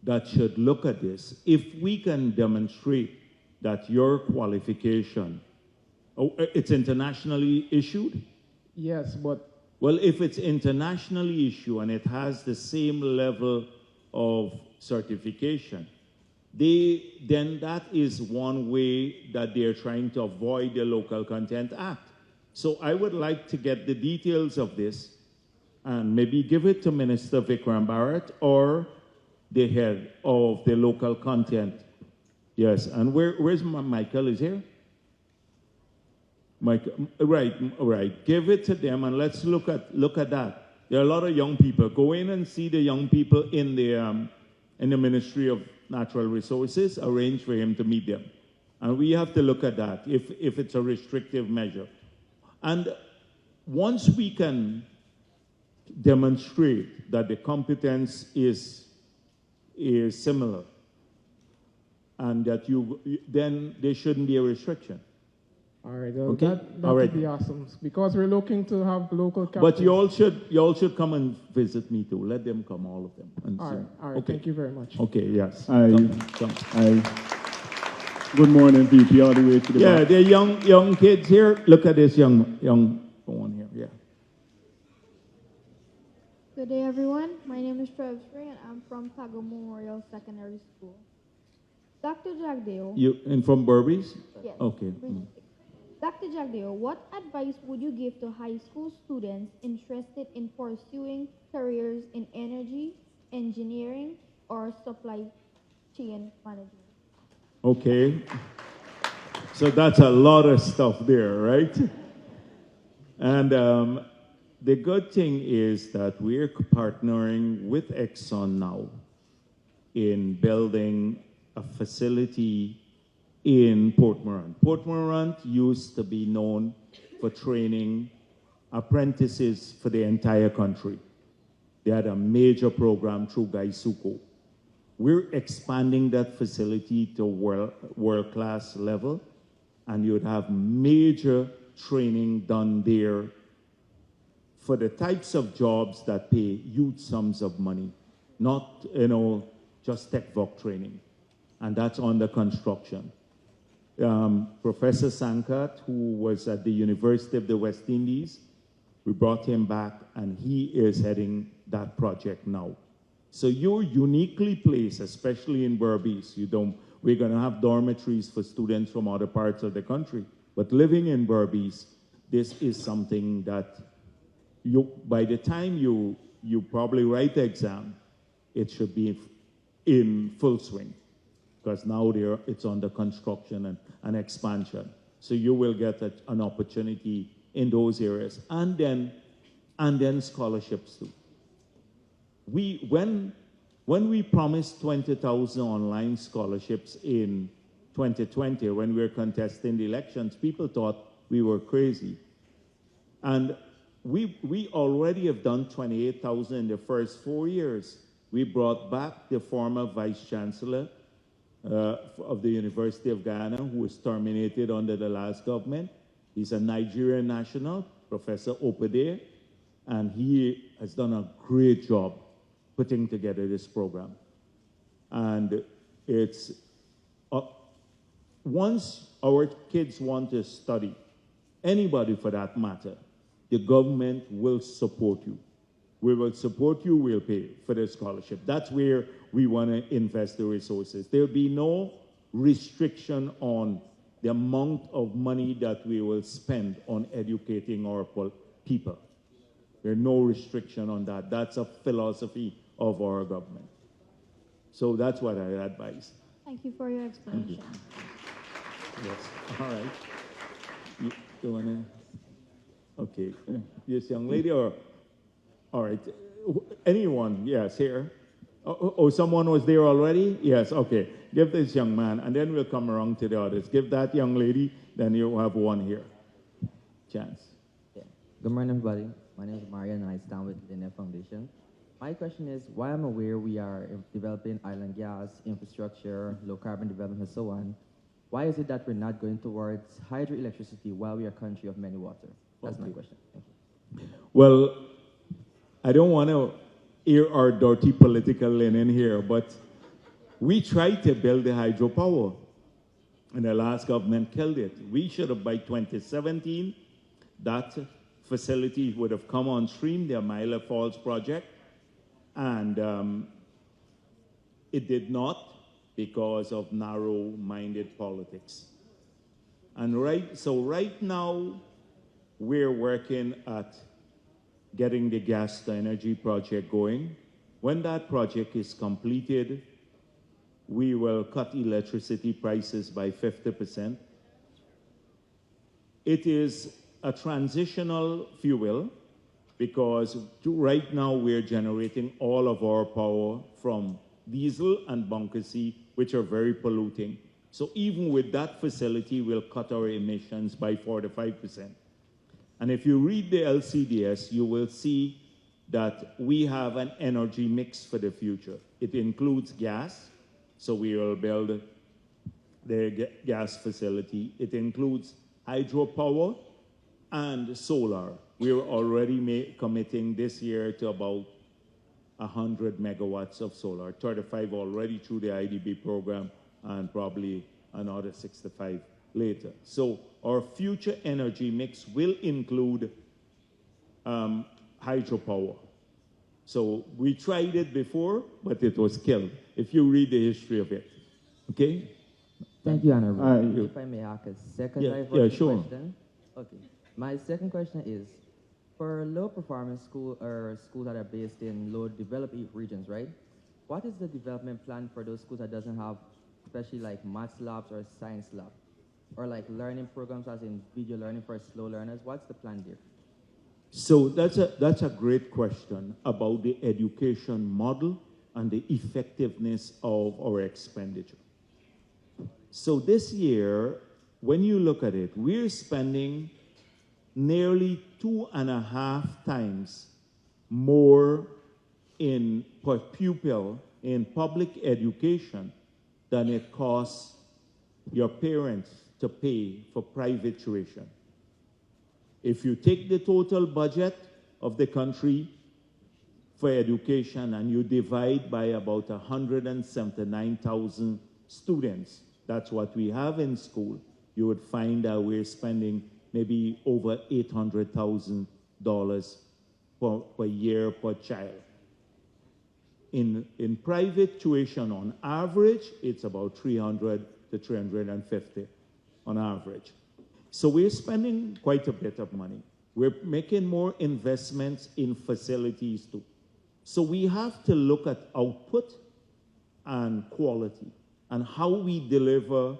Speaker 3: that should look at this. If we can demonstrate that your qualification, it's internationally issued?
Speaker 5: Yes, but...
Speaker 3: Well, if it's internationally issued and it has the same level of certification, then that is one way that they're trying to avoid the Local Content Act. So I would like to get the details of this and maybe give it to Minister Vikram Bharrat or the head of the local content. Yes, and where's Michael? Is here? Michael, right. Give it to them, and let's look at that. There are a lot of young people. Go in and see the young people in the Ministry of Natural Resources. Arrange for him to meet them, and we have to look at that if it's a restrictive measure. And once we can demonstrate that the competence is similar, and that then there shouldn't be a restriction.
Speaker 5: All right,
Speaker 3: Okay.
Speaker 5: that
Speaker 3: All right.
Speaker 5: would be awesome because we're looking to have local captains.
Speaker 3: But you all should come and visit me too. Let them come, all of them. And
Speaker 5: All
Speaker 3: see.
Speaker 5: right, all right.
Speaker 3: Okay.
Speaker 5: Thank you very much.
Speaker 3: Okay. Yes. Come.
Speaker 7: Good morning, VP, all the way to the
Speaker 3: Yeah,
Speaker 7: back.
Speaker 3: the young kids here. Look at this young one here. Yeah.
Speaker 8: Good day, everyone. My name is Trev Spring, and I'm from Tago Memorial Secondary School. Dr. Jagdeo.
Speaker 3: You and from Berbice?
Speaker 8: Yes.
Speaker 3: Okay.
Speaker 8: Dr. Jagdeo, what advice would you give to high school students interested in pursuing careers in energy, engineering, or supply chain management?
Speaker 3: Okay. So that's a lot of stuff there, right? And the good thing is that we're partnering with Exxon now in building a facility in Port Morant. Port Morant used to be known for training apprentices for the entire country. They had a major program through Gaisuko. We're expanding that facility to world-class level, and you'd have major training done there for the types of jobs that pay huge sums of money, not, just tech voc training. And that's under construction. Professor Sankat, who was at the University of the West Indies, we brought him back, and he is heading that project now. So you're uniquely placed, especially in Berbice. We're going to have dormitories for students from other parts of the country. But living in Berbice, this is something that by the time you probably write the exam, it should be in full swing. Because now it's under construction and expansion. So you will get an opportunity in those areas. And then scholarships too. When we promised 20,000 online scholarships in 2020, when we were contesting the elections, people thought we were crazy. And we already have done 28,000 in the first 4 years. We brought back the former vice chancellor of the University of Guyana, who was terminated under the last government. He's a Nigerian national, Professor Opede, and he has done a great job putting together this program. And it's, once our kids want to study, anybody for that matter, the government will support you. We will support you, we'll pay for the scholarship. That's where we want to invest the resources. There'll be no restriction on the amount of money that we will spend on educating our people. There's no restriction on that. That's a philosophy of our government. So that's what I advise.
Speaker 8: Thank you for your explanation.
Speaker 3: Yes, all right. You want to? Okay. Yes, young lady, or? All right. Anyone? Yes, here. Oh, someone was there already? Yes, okay. Give this young man, and then we'll come around to the others. Give that young lady, then you'll have one here. Chance.
Speaker 9: Yeah. Good morning, everybody. My name is Marian, and I stand with the NF Foundation. My question is, while I'm aware we are developing island gas, infrastructure, low-carbon development, and so on, why is it that we're not going towards hydroelectricity while we are a country of many water? That's my question. Thank you.
Speaker 3: Well, I don't want to air our dirty political linen here, but we tried to build the hydropower, and the last government killed it. We should have, by 2017, that facility would have come on stream, the Amila Falls project, and it did not because of narrow-minded politics. And right now, we're working at getting the gas to energy project going. When that project is completed, we will cut electricity prices by 50%. It is a transitional fuel because right now we're generating all of our power from diesel and bunker C, which are very polluting. So even with that facility, we'll cut our emissions by 45%. And if you read the LCDS, you will see that we have an energy mix for the future. It includes gas, so we will build the gas facility. It includes hydropower and solar. We're already committing this year to about 100 megawatts of solar, 35 already through the IDB program, and probably another 65 later. So our future energy mix will include hydropower. So we tried it before, but it was killed, if you read the history of it. Okay?
Speaker 9: Thank you, Honorable.
Speaker 7: All right.
Speaker 9: If I may ask a second
Speaker 3: sure.
Speaker 9: question. Okay. My second question is, for low-performance schools that are based in low-developed regions, right? What is the development plan for those schools that doesn't have, especially like maths labs or science lab, or like learning programs as in video learning for slow learners? What's the plan there?
Speaker 3: So that's a great question about the education model and the effectiveness of our expenditure. So this year, when you look at it, we're spending nearly 2.5 times more per pupil in public education than it costs your parents to pay for private tuition. If you take the total budget of the country for education and you divide by about 179,000 students, that's what we have in school, you would find that we're spending maybe over $800,000 per year per child. In private tuition, on average, it's about $300 to $350 on average. So we're spending quite a bit of money. We're making more investments in facilities too. So we have to look at output and quality and how we deliver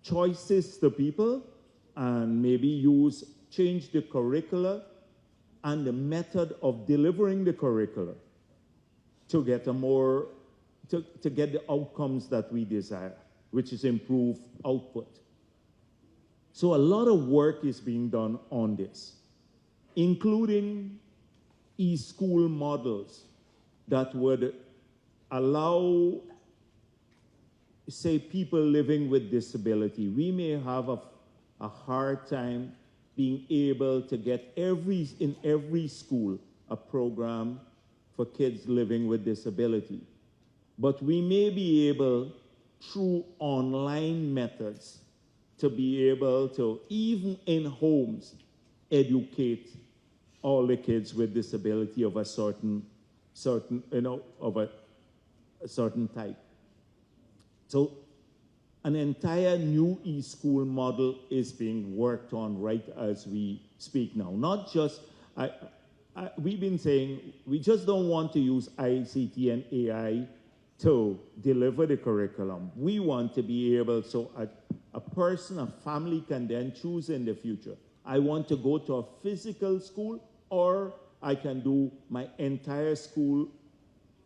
Speaker 3: choices to people and maybe change the curricula and the method of delivering the curricula to get to get the outcomes that we desire, which is improved output. So a lot of work is being done on this, including e-school models that would allow, say, people living with disability. We may have a hard time being able to get in every school a program for kids living with disability. But we may be able, through online methods, to be able to, even in homes, educate all the kids with disability of a certain type. So an entire new e-school model is being worked on right as we speak now. Not just, we've been saying, we just don't want to use ICT and AI to deliver the curriculum. We want to be able, so a person, a family can then choose in the future. I want to go to a physical school, or I can do my entire school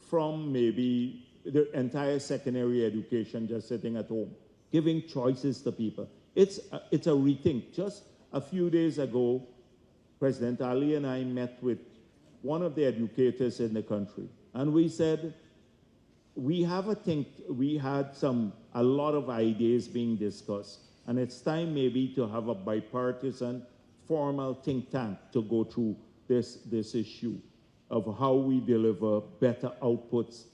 Speaker 3: from maybe the entire secondary education just sitting at home, giving choices to people. It's a rethink. Just a few days ago, President Ali and I met with one of the educators in the country, and we said, we had a lot of ideas being discussed, and it's time maybe to have a bipartisan formal think tank to go through this issue of how we deliver better outputs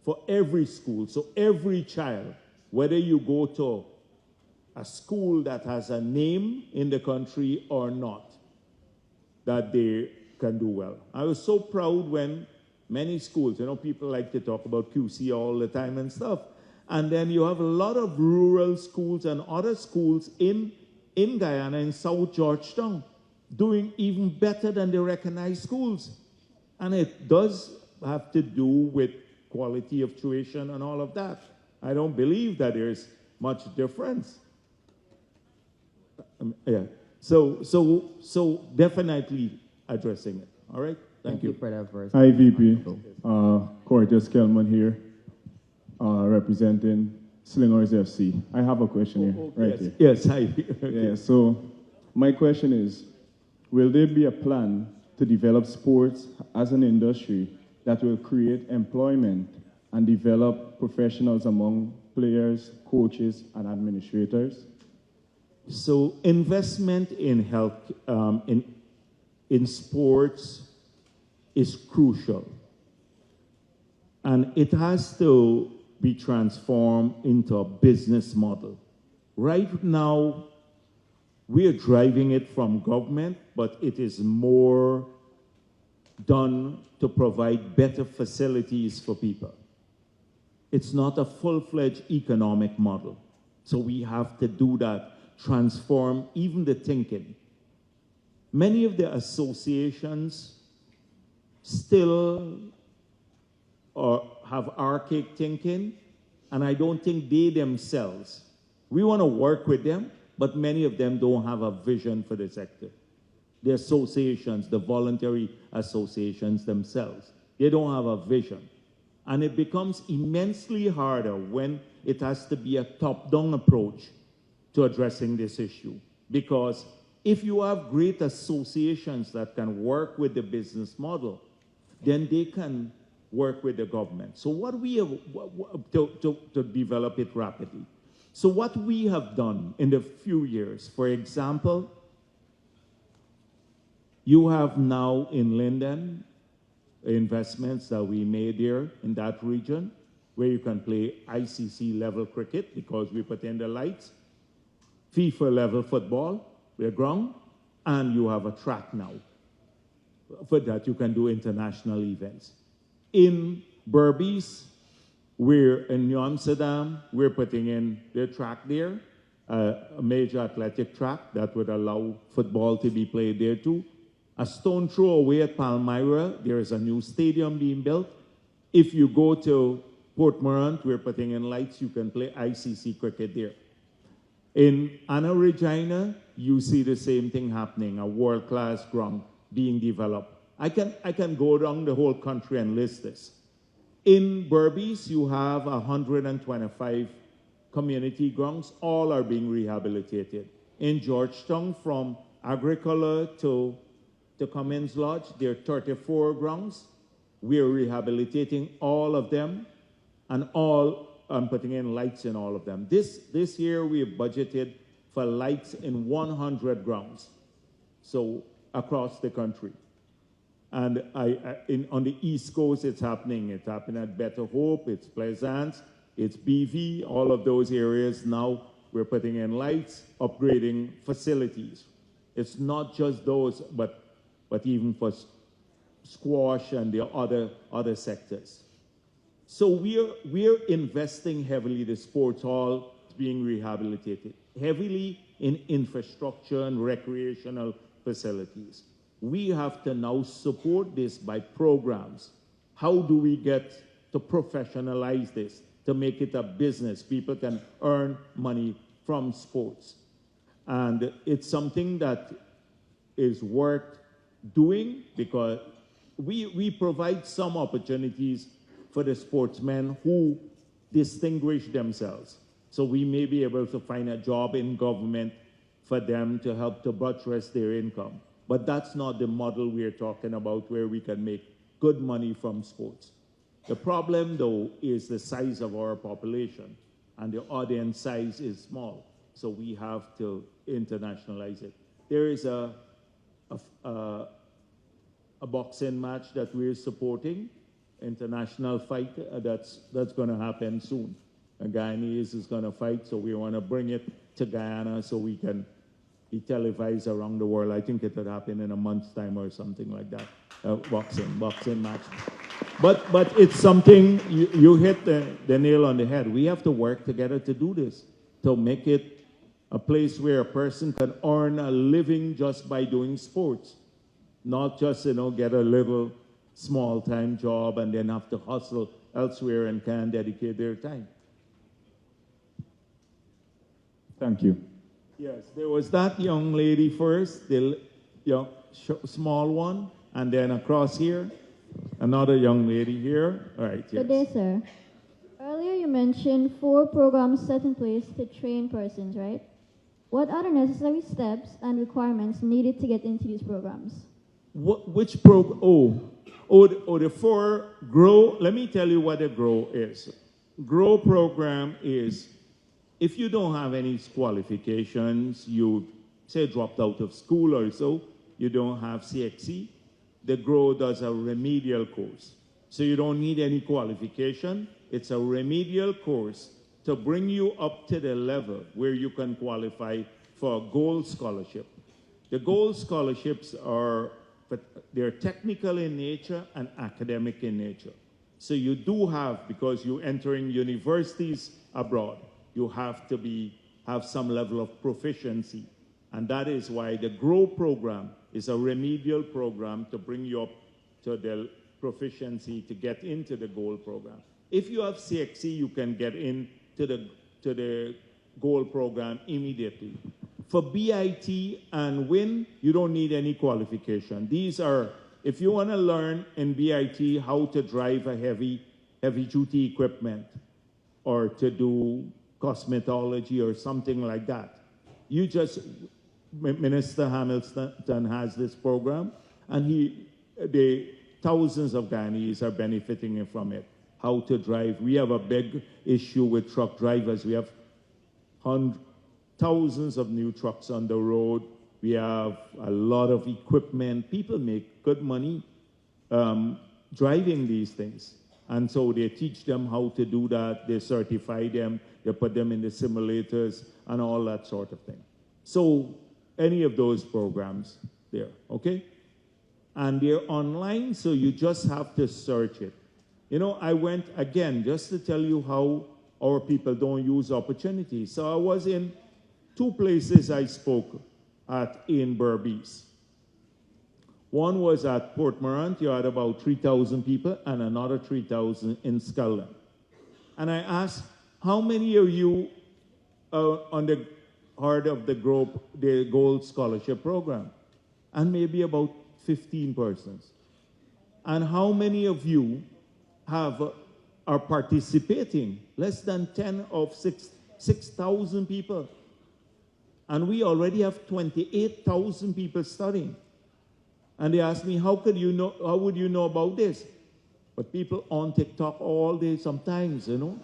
Speaker 3: for every school. So every child, whether you go to a school that has a name in the country or not, that they can do well. I was so proud when many schools, people like to talk about QC all the time and stuff. And then you have a lot of rural schools and other schools in Guyana, in South Georgetown, doing even better than the recognized schools. And it does have to do with quality of tuition and all of that. I don't believe that there's much difference. Yeah. So definitely addressing it. All right. Thank you
Speaker 9: for that verse.
Speaker 7: Hi, VP. Cortez Kelman here, representing Slingers FC. I have a question here, right here.
Speaker 3: Yes, hi.
Speaker 7: Yeah, so my question is, will there be a plan to develop sports as an industry that will create employment and develop professionals among players, coaches, and administrators?
Speaker 3: So investment in health, in sports is crucial. And it has to be transformed into a business model. Right now, we are driving it from government, but it is more done to provide better facilities for people. It's not a full-fledged economic model. So we have to do that, transform even the thinking. Many of the associations still have archaic thinking, and I don't think they themselves, we want to work with them, but many of them don't have a vision for the sector. The associations, the voluntary associations themselves, they don't have a vision. And it becomes immensely harder when it has to be a top-down approach to addressing this issue. Because if you have great associations that can work with the business model, then they can work with the government. So what we have, to develop it rapidly. So what we have done in the few years, for example, you have now in Linden investments that we made there in that region where you can play ICC level cricket because we put in the lights, FIFA level football, with a ground, and you have a track now. For that you can do international events. In Berbice, we're in New Amsterdam, we're putting in the track there, a major athletic track that would allow football to be played there too. A stone throw away at Palmyra, there is a new stadium being built. If you go to Port Morant, we're putting in lights, you can play ICC cricket there. In Anna Regina, you see the same thing happening, a world-class ground being developed. I can go around the whole country and list this. In Berbice, you have 125 community grounds, all are being rehabilitated. In Georgetown, from Agricola to Cummins Lodge, there are 34 grounds. We are rehabilitating all of them, and I'm putting in lights in all of them. This year, we have budgeted for lights in 100 grounds, so across the country. And on the East Coast, it's happening. It's happening at Better Hope, it's Pleasance, it's BV, all of those areas. Now we're putting in lights, upgrading facilities. It's not just those, but even for squash and the other sectors. So we're investing heavily. The sports hall is being rehabilitated, heavily in infrastructure and recreational facilities. We have to now support this by programs. How do we get to professionalize this, to make it a business? People can earn money from sports. And it's something that is worth doing because we provide some opportunities for the sportsmen who distinguish themselves. So we may be able to find a job in government for them to help to buttress their income. But that's not the model we're talking about where we can make good money from sports. The problem, though, is the size of our population, and the audience size is small, so we have to internationalize it. There is a boxing match that we're supporting, international fight, that's going to happen soon. A Guyanese is going to fight, so we want to bring it to Guyana so we can be televised around the world. I think it would happen in a month's time or something like that. Boxing match. But it's something, you hit the nail on the head. We have to work together to do this, to make it a place where a person can earn a living just by doing sports. Not just, get a little small-time job and then have to hustle elsewhere and can't dedicate their time.
Speaker 7: Thank you.
Speaker 3: Yes, there was that young lady first, the small one, and then across here, another young lady here. All right, yes.
Speaker 10: Good day, sir. Earlier you mentioned 4 programs set in place to train persons, right? What are the necessary steps and requirements needed to get into these programs?
Speaker 3: Which program? The 4 GROW. Let me tell you what a GROW is. GROW program is, if you don't have any qualifications, you say dropped out of school or so, you don't have CXC, the GROW does a remedial course. So you don't need any qualification. It's a remedial course to bring you up to the level where you can qualify for a gold scholarship. The gold scholarships they're technical in nature and academic in nature. So you do have, because you're entering universities abroad, you have to have some level of proficiency. And that is why the GROW program is a remedial program to bring you up to the proficiency to get into the gold program. If you have CXC, you can get into the gold program immediately. For BIT and WIN, you don't need any qualification. These are, if you want to learn in BIT how to drive a heavy-duty equipment or to do cosmetology or something like that, Minister Hamilton has this program, and thousands of Guyanese are benefiting from it. How to drive. We have a big issue with truck drivers. We have thousands of new trucks on the road. We have a lot of equipment. People make good money driving these things. And so they teach them how to do that. They certify them. They put them in the simulators and all that sort of thing. So any of those programs there, okay? And they're online, so you just have to search it. You know, I went, again, just to tell you how our people don't use opportunities. So I was in 2 places I spoke at in Berbice. One was at Port Morant, you had about 3,000 people, and another 3,000 in Scotland. And I asked, how many of you on the heart of the Gold Scholarship Program? And maybe about 15 persons. And how many of you are participating? Less than 10 of 6,000 people. And we already have 28,000 people studying. And they asked me, how would you know about this? But people on TikTok all day sometimes, you know.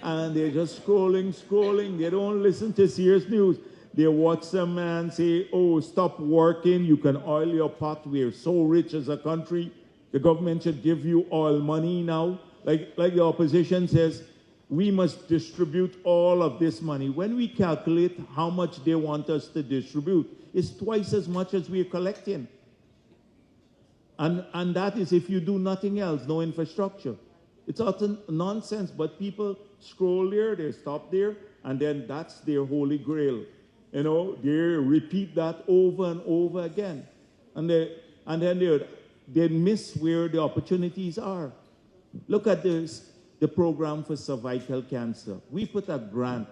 Speaker 3: And they're just scrolling. They don't listen to serious news. They watch some man say, oh, stop working. You can oil your pot. We are so rich as a country. The government should give you oil money now. Like the opposition says, we must distribute all of this money. When we calculate how much they want us to distribute, it's twice as much as we're collecting. And that is if you do nothing else, no infrastructure. It's utter nonsense, but people scroll there, they stop there, and then that's their holy grail. You know, they repeat that over and over again. And then they miss where the opportunities are. Look at this, the program for cervical cancer. We put a grant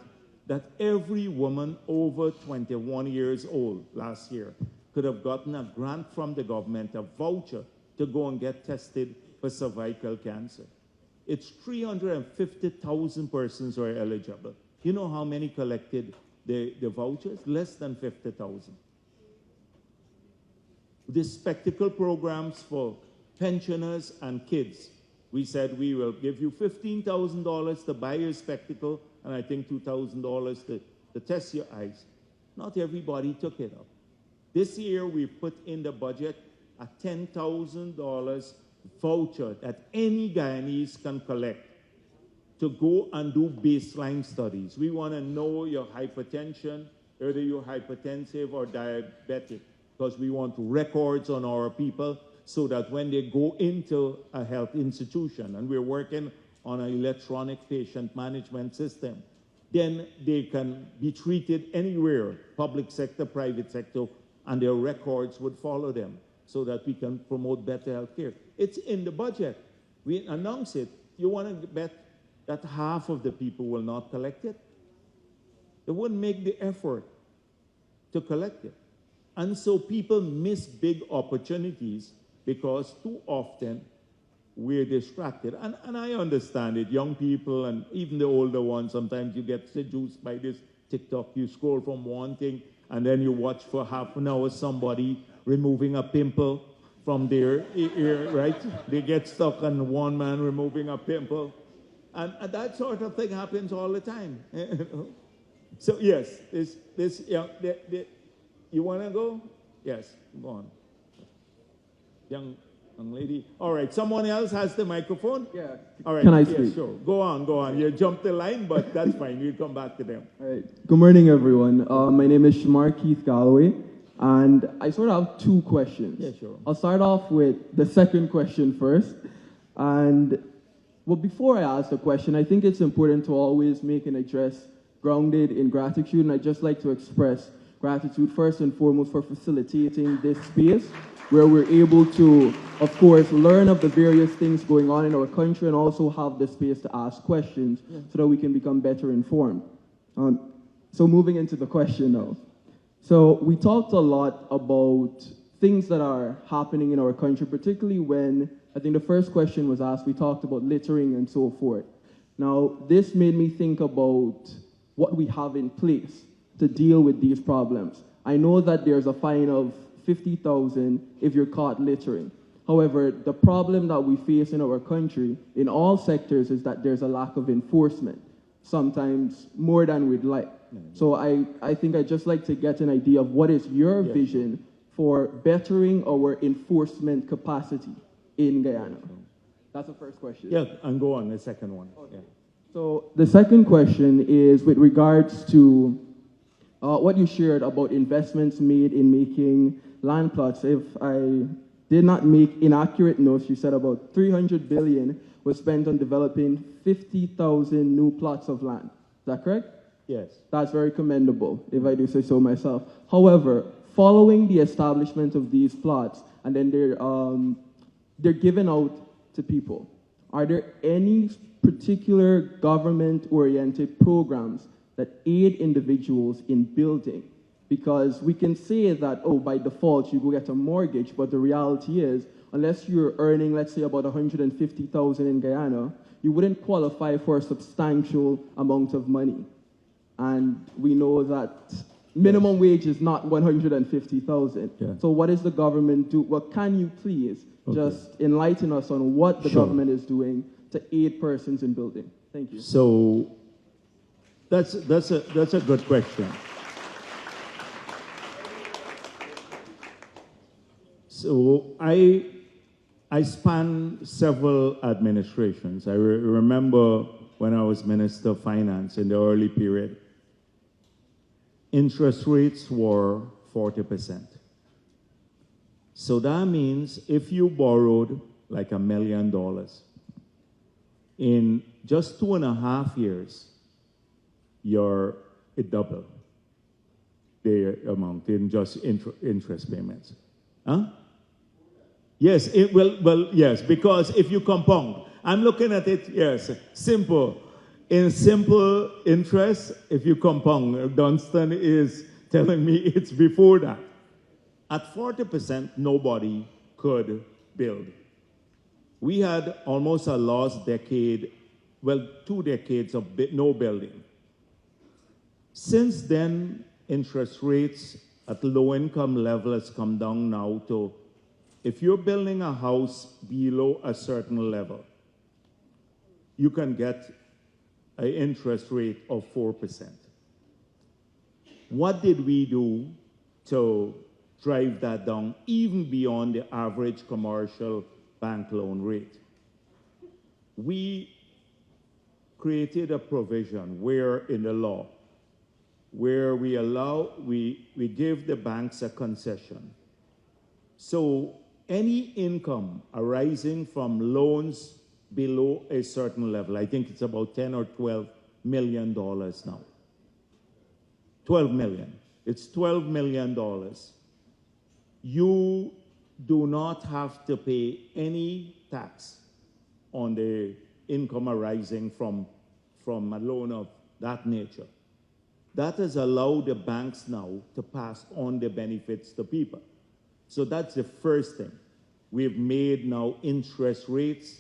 Speaker 3: that every woman over 21 years old last year could have gotten a grant from the government, a voucher to go and get tested for cervical cancer. It's 350,000 persons who are eligible. You know how many collected the vouchers? Less than 50,000. The spectacle programs for pensioners and kids. We said we will give you $15,000 to buy your spectacle, and I think $2,000 to test your eyes. Not everybody took it up. This year we put in the budget a $10,000 voucher that any Guyanese can collect to go and do baseline studies. We want to know your hypertension, whether you're hypertensive or diabetic, because we want records on our people so that when they go into a health institution, and we're working on an electronic patient management system, then they can be treated anywhere, public sector, private sector, and their records would follow them. so that we can promote better health care. It's in the budget. We announce it. You want to bet that half of the people will not collect it? They wouldn't make the effort to collect it. And so people miss big opportunities because too often we're distracted. And I understand it. Young people and even the older ones, sometimes you get seduced by this TikTok. You scroll from one thing and then you watch for half an hour somebody removing a pimple from their ear, right? They get stuck on one man removing a pimple. And that sort of thing happens all the time. So yes, you want to go? Yes, go on. Young lady. All right, someone else has the microphone?
Speaker 11: Yeah.
Speaker 3: All right.
Speaker 11: Can I
Speaker 3: yeah,
Speaker 11: speak?
Speaker 3: Sure. Go on. You jumped the line, but that's fine. We'll come back to them.
Speaker 11: All right. Good morning, everyone. My name is Shamar Keith Galloway, and I sort of have two questions.
Speaker 3: Yeah, sure.
Speaker 11: I'll start off with the second question first. And well, before I ask the question, I think it's important to always make an address grounded in gratitude, and I'd just like to express gratitude first and foremost for facilitating this space where we're able to, of course, learn of the various things going on in our country and also have the space to ask questions so that we can become better informed. So moving into the question now. So we talked a lot about things that are happening in our country, particularly when, I think the first question was asked, we talked about littering and so forth. Now, this made me think about what we have in place to deal with these problems. I know that there's a fine of 50,000 if you're caught littering. However, the problem that we face in our country in all sectors is that there's a lack of enforcement, sometimes more than we'd like. So I think I'd just like to get an idea of what is your vision for bettering our enforcement capacity in Guyana. That's the first question.
Speaker 3: Yeah, and go on, the second one.
Speaker 11: Okay. Yeah. So the second question is with regards to what you shared about investments made in making land plots. If I did not make inaccurate notes, you said about 300 billion was spent on developing 50,000 new plots of land. Is that correct?
Speaker 3: Yes.
Speaker 11: That's very commendable, if I do say so myself. However, following the establishment of these plots, and then they're given out to people, are there any particular government-oriented programs that aid individuals in building? Because we can say that, oh, by default, you go get a mortgage, but the reality is, unless you're earning, let's say, about 150,000 in Guyana, you wouldn't qualify for a substantial amount of money. And we know that minimum wage is not 150,000. Yeah. So what does the government do? Well, can you please just enlighten us on what the government is doing to aid persons in building? Thank you.
Speaker 3: So that's a good question. So I span several administrations. I remember when I was Minister of Finance in the early period, interest rates were 40%. So that means if you borrowed like $1 million, in just 2.5 years, it doubled the amount in just interest payments. Huh? Yes, yes, because if you compound, I'm looking at it, yes, simple. In simple interest, if you compound, Dunstan is telling me it's before that. At 40%, nobody could build. We had almost a lost decade, well, 2 decades of no building. Since then, interest rates at low-income level has come down now to, if you're building a house below a certain level, you can get an interest rate of 4%. What did we do to drive that down even beyond the average commercial bank loan rate? We created a provision where in the law, where we give the banks a concession. So any income arising from loans below a certain level, I think it's about $10 or $12 million now. 12 million. It's $12 million. do not have to pay any tax on the income arising from a loan of that nature. That has allowed the banks now to pass on the benefits to people. So that's the first thing. We've made now interest rates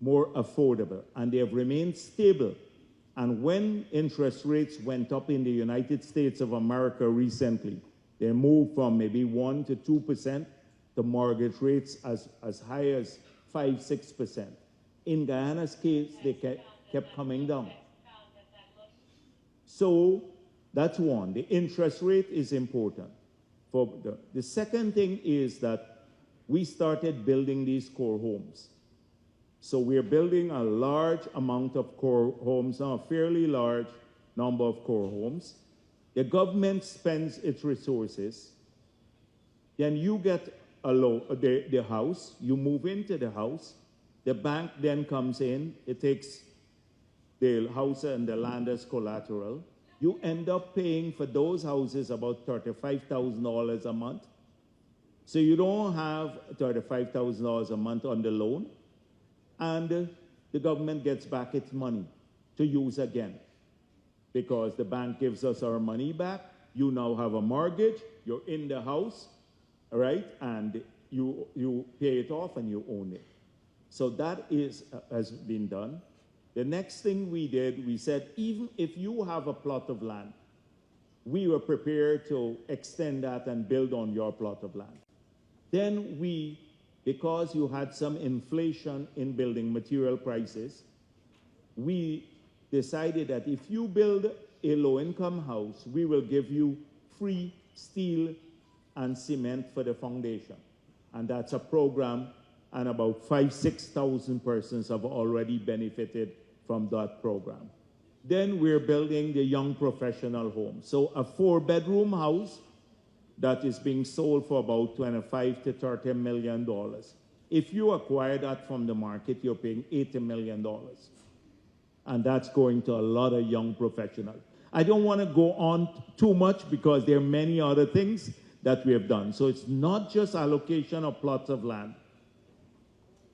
Speaker 3: more affordable, and they have remained stable. And when interest rates went up in the United States of America recently, they moved from maybe 1% to 2% to mortgage rates as high as 5-6%. In Guyana's case, they kept coming down. So that's one. The interest rate is important. The second thing is that we started building these core homes. So we're building a large amount of core homes now, a fairly large number of core homes. The government spends its resources. Then you get the house, you move into the house. The bank then comes in, it takes the house and the land as collateral. You end up paying for those houses about $35,000 a month. So you don't have $35,000 a month on the loan, and the government gets back its money to use again, because the bank gives us our money back. You now have a mortgage, you're in the house, all right, and you pay it off and you own it. So that has been done. The next thing we did, we said, even if you have a plot of land, we were prepared to extend that and build on your plot of land. Then because you had some inflation in building material prices, we decided that if you build a low-income house, we will give you free steel and cement for the foundation. And that's a program, and about 6,000 persons have already benefited from that program. Then we're building the young professional home. So a 4-bedroom house that is being sold for about $25 to $30 million. If you acquire that from the market, you're paying $80 million. And that's going to a lot of young professionals. I don't want to go on too much because there are many other things that we have done. So it's not just allocation of plots of land.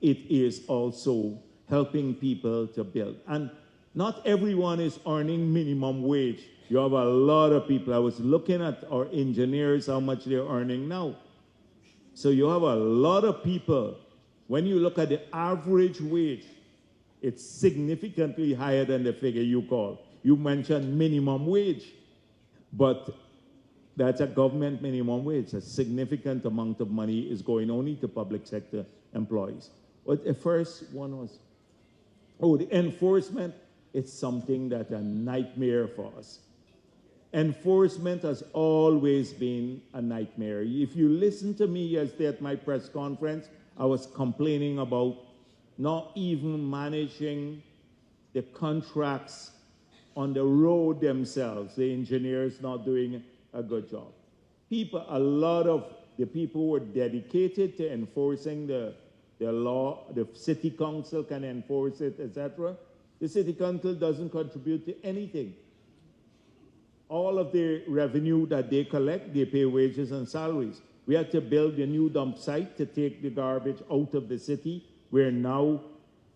Speaker 3: It is also helping people to build. And not everyone is earning minimum wage. You have a lot of people. I was looking at our engineers, how much they're earning now. So you have a lot of people. When you look at the average wage, it's significantly higher than the figure you call. You mentioned minimum wage, but that's a government minimum wage. A significant amount of money is going only to public sector employees. But the first one was, the enforcement. It's something that's a nightmare for us. Enforcement has always been a nightmare. If you listen to me yesterday at my press conference, I was complaining about not even managing the contracts on the road themselves, the engineers not doing a good job. A lot of the people who were dedicated to enforcing the law, the city council can enforce it, etc. The city council doesn't contribute to anything. All of the revenue that they collect, they pay wages and salaries. We had to build a new dump site to take the garbage out of the city. We're now,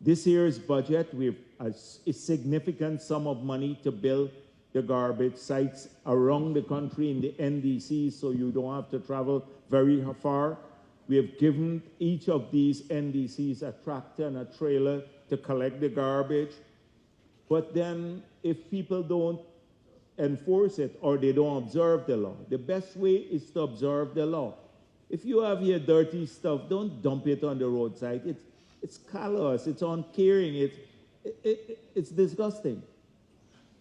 Speaker 3: this year's budget, we have a significant sum of money to build the garbage sites around the country in the NDCs, so you don't have to travel very far. We have given each of these NDCs a tractor and a trailer to collect the garbage. But then if people don't enforce it or they don't observe the law, the best way is to observe the law. If you have your dirty stuff, don't dump it on the roadside. It's callous, it's uncaring, it's disgusting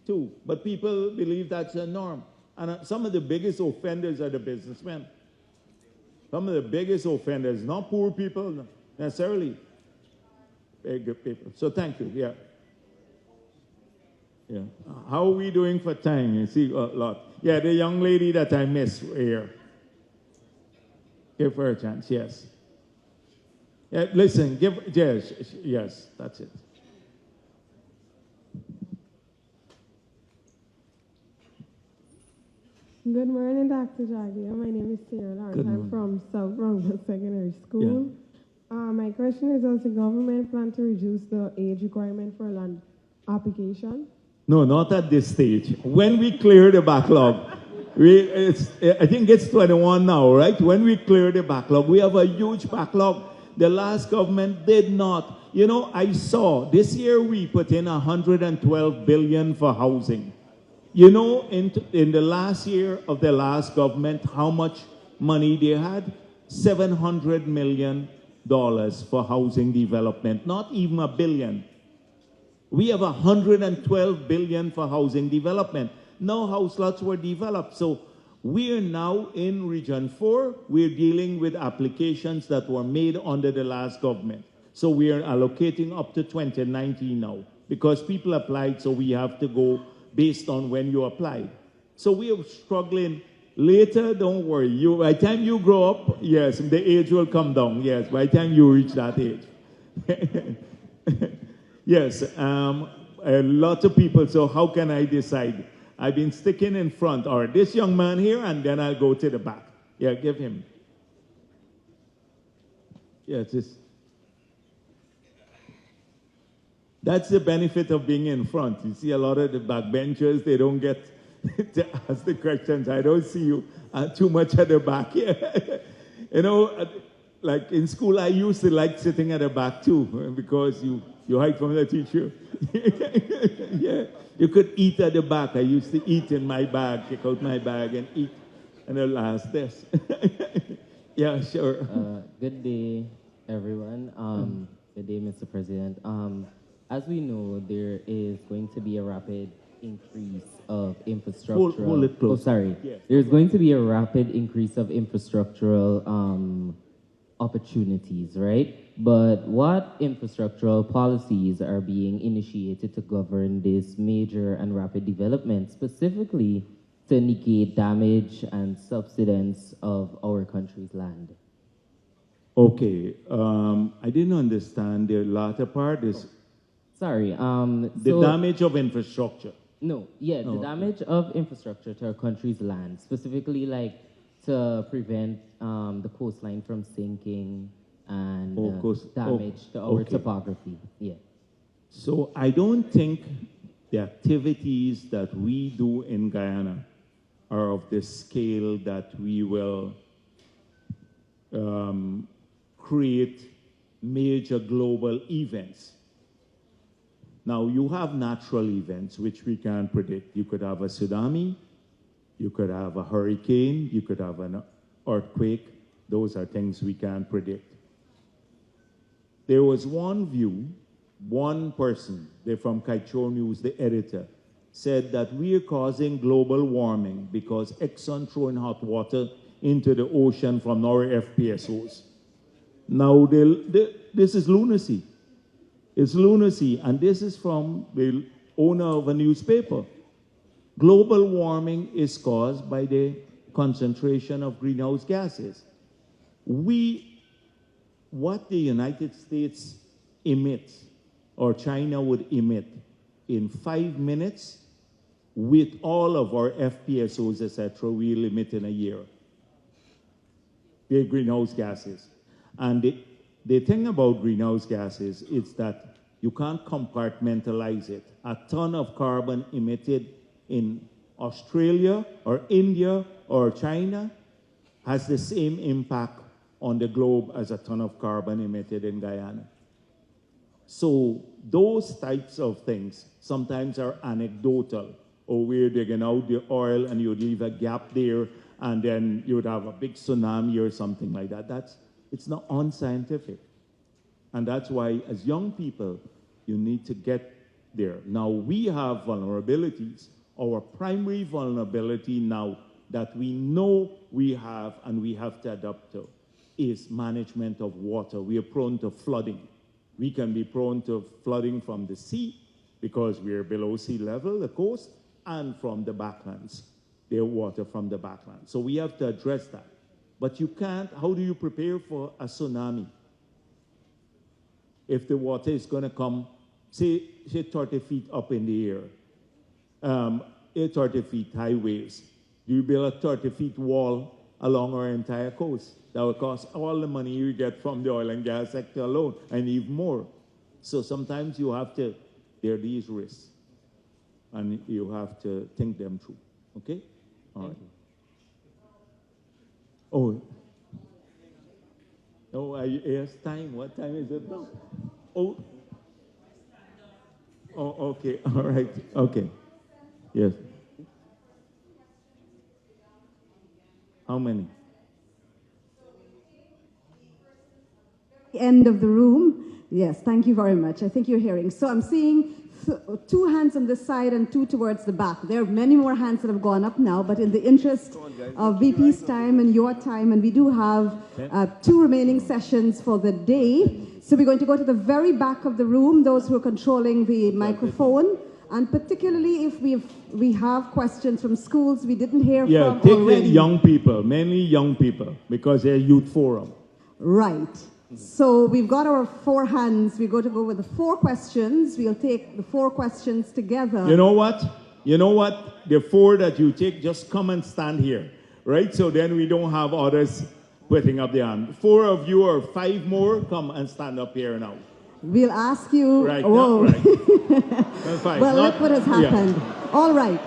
Speaker 3: too. But people believe that's a norm. And some of the biggest offenders are the businessmen. Some of the biggest offenders, not poor people necessarily, very good people. So thank you, yeah. Yeah. How are we doing for time? You see a lot. Yeah, the young lady that I missed here. Give her a chance, yes. Yeah, listen, yes, that's it.
Speaker 12: Good morning, Dr. Jagdeo. My name is Sarah Lawrence.
Speaker 3: Good
Speaker 12: I'm
Speaker 3: morning.
Speaker 12: from South Bronx Secondary School. My question is, does the government plan to reduce the age requirement for land application?
Speaker 3: No, not at this stage. When we clear the backlog, I think it's 21 now, right? When we clear the backlog, we have a huge backlog. The last government did not. You know, I saw this year we put in 112 billion for housing. You know, in the last year of the last government, how much money they had? $700 million for housing development, not even $1 billion. We have 112 billion for housing development. No house lots were developed. So we're now in Region 4. We're dealing with applications that were made under the last government. So we are allocating up to 2019 now because people applied, so we have to go based on when you applied. So we are struggling. Later, don't worry. By the time you grow up, yes, the age will come down. Yes, by the time you reach that age. Yes, a lot of people. So how can I decide? I've been sticking in front, or this young man here, and then I'll go to the back. Yeah, give him. Yes, that's the benefit of being in front. You see a lot of the backbenchers, they don't get to ask the questions. I don't see you too much at the back here. You know, like in school, I used to like sitting at the back too, because you hide from the teacher. Yeah, you could eat at the back. I used to eat in my bag, take out my bag and eat in the last desk. Yeah, sure.
Speaker 9: Good day, everyone. Good day, Mr. President. As we know, there is going to be a rapid increase of infrastructural.
Speaker 3: Hold it close.
Speaker 9: Oh, sorry.
Speaker 3: Yes.
Speaker 9: There's going to be a rapid increase of infrastructural opportunities, right? But what infrastructural policies are being initiated to govern this major and rapid development, specifically to negate damage and subsidence of our country's land?
Speaker 3: Okay, I didn't understand the latter part. Is
Speaker 9: Sorry.
Speaker 3: the damage of infrastructure.
Speaker 9: No, yeah, the damage of infrastructure to our country's land, specifically like to prevent the coastline from sinking and damage to our topography. Yeah.
Speaker 3: So I don't think the activities that we do in Guyana are of the scale that we will create major global events. Now, you have natural events which we can predict. You could have a tsunami, you could have a hurricane, you could have an earthquake. Those are things we can predict. There was one view, one person, they're from Kaichor News, the editor, said that we are causing global warming because Exxon throwing hot water into the ocean from our FPSOs. Now, this is lunacy. It's lunacy, and this is from the owner of a newspaper. Global warming is caused by the concentration of greenhouse gases. What the United States emits, or China would emit, in 5 minutes, with all of our FPSOs, etc., we'll emit in a year. The greenhouse gases. And the thing about greenhouse gases is that you can't compartmentalize it. A ton of carbon emitted in Australia or India or China has the same impact on the globe as a ton of carbon emitted in Guyana. So those types of things sometimes are anecdotal, or we're digging out the oil and you'd leave a gap there and then you'd have a big tsunami or something like that. It's not unscientific. And that's why, as young people, you need to get there. Now, we have vulnerabilities. Our primary vulnerability now that we know we have and we have to adapt to is management of water. We are prone to flooding. We can be prone to flooding from the sea because we are below sea level, the coast, and from the backlands, the water from the backlands. So we have to address that. But you can't, how do you prepare for a tsunami? If the water is going to come, say 30 feet up in the air, 30 feet high waves, You build a 30-feet wall along our entire coast. That will cost all the money you get from the oil and gas sector alone, and even more. So sometimes you have to, there are these risks, and you have to think them through. Okay? All right. Yes, time. What time is it now? Oh, okay. All right. Okay. Yes. How many?
Speaker 13: End of the room. Yes, thank you very much. I think you're hearing. So I'm seeing two hands on this side and two towards the back. There are many more hands that have gone up now, but in the interest of VP's time and your time, and we do have 2 remaining sessions for the day. So we're going to go to the very back of the room, those who are controlling the microphone, and particularly if we have questions from schools we didn't hear from already.
Speaker 3: Yeah, take the young people, mainly young people, because they're youth forum.
Speaker 13: Right. So we've got our 4 hands. We're going to go with the 4 questions. We'll take the 4 questions together.
Speaker 3: You know what? You know what? The 4 that you take, just come and stand here, right? So then we don't have others putting up their hand. 4 of you or 5 more, come and stand up here now.
Speaker 13: We'll ask you.
Speaker 3: Right.
Speaker 13: Whoa.
Speaker 3: Right.
Speaker 13: Well, look what has happened. Yeah. All right.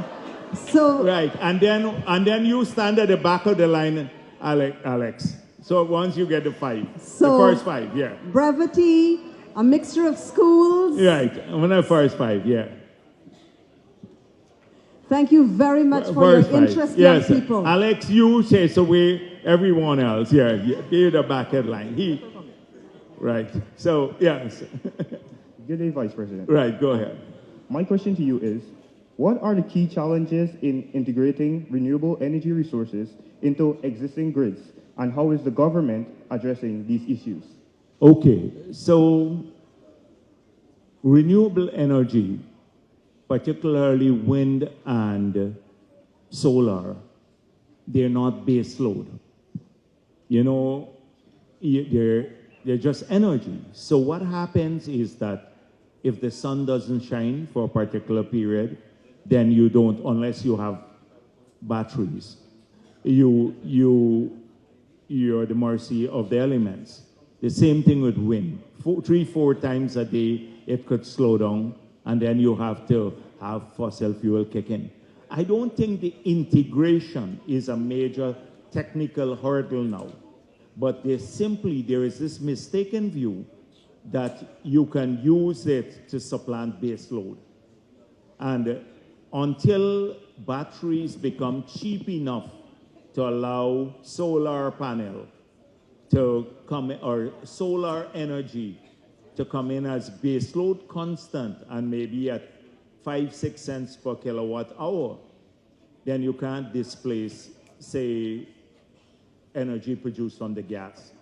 Speaker 13: So.
Speaker 3: Right, and then you stand at the back of the line, Alex. So once you get the 5,
Speaker 13: so
Speaker 3: the first 5, yeah.
Speaker 13: Brevity, a mixture of schools.
Speaker 3: Right, I'm the first 5, yeah.
Speaker 13: Thank you very much for
Speaker 3: first
Speaker 13: your
Speaker 3: 5.
Speaker 13: interest,
Speaker 3: yes.
Speaker 13: young people.
Speaker 3: Alex, you chase away everyone else. Yeah, you're the back of the line. Right. So, yes.
Speaker 14: Good day, Vice President.
Speaker 3: Right, go ahead.
Speaker 14: My question to you is, what are the key challenges in integrating renewable energy resources into existing grids, and how is the government addressing these issues?
Speaker 3: Okay, so renewable energy, particularly wind and solar, they're not base load. You know, they're just energy. So what happens is that if the sun doesn't shine for a particular period, then you don't, unless you have batteries. You're at the mercy of the elements. The same thing with wind. 3-4 times a day, it could slow down, and then you have to have fossil fuel kick in. I don't think the integration is a major technical hurdle now, but there is this mistaken view that you can use it to supplant base load. And until batteries become cheap enough to allow solar panel to come, or solar energy to come in as base load constant and maybe at 5-6 cents per kilowatt hour, then you can't displace, say, energy produced from the gas.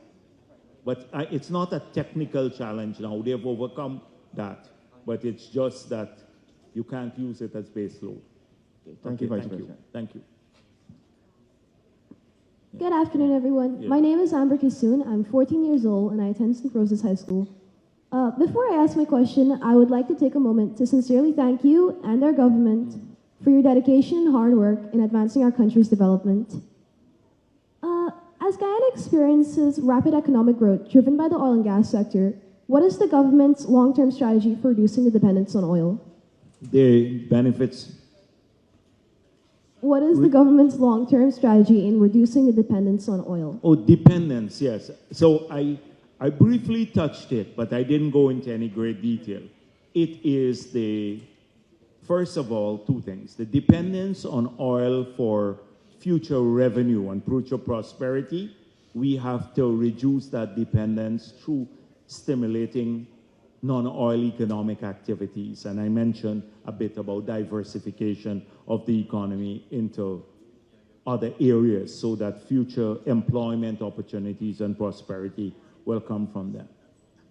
Speaker 3: But it's not a technical challenge now. They've overcome that. But it's just that you can't use it as base load.
Speaker 14: Thank you, Vice President.
Speaker 3: Thank you.
Speaker 6: Good afternoon, everyone. My name is Amber Kisoon. I'm 14 years old, and I attend St. Rose's High School. Before I ask my question, I would like to take a moment to sincerely thank you and our government for your dedication and hard work in advancing our country's development. As Guyana experiences rapid economic growth driven by the oil and gas sector, what is the government's long-term strategy for reducing the dependence on oil?
Speaker 3: The benefits.
Speaker 6: What is the government's long-term strategy in reducing the dependence on oil?
Speaker 3: Oh, dependence, yes. So I briefly touched it, but I didn't go into any great detail. It is first of all, 2 things. The dependence on oil for future revenue and future prosperity. We have to reduce that dependence through stimulating non-oil economic activities. And I mentioned a bit about diversification of the economy into other areas so that future employment opportunities and prosperity will come from them.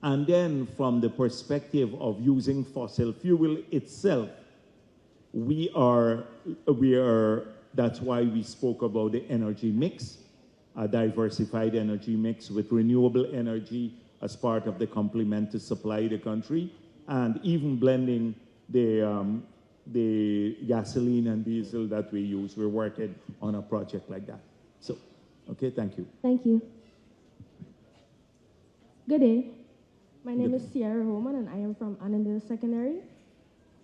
Speaker 3: And then from the perspective of using fossil fuel itself, that's why we spoke about the energy mix, a diversified energy mix with renewable energy as part of the complement to supply the country, and even blending the the gasoline and diesel that we use. We're working on a project like that. So, okay, thank you.
Speaker 6: Thank you. Good day. My name is Sierra Roman, and I am from Annandale Secondary.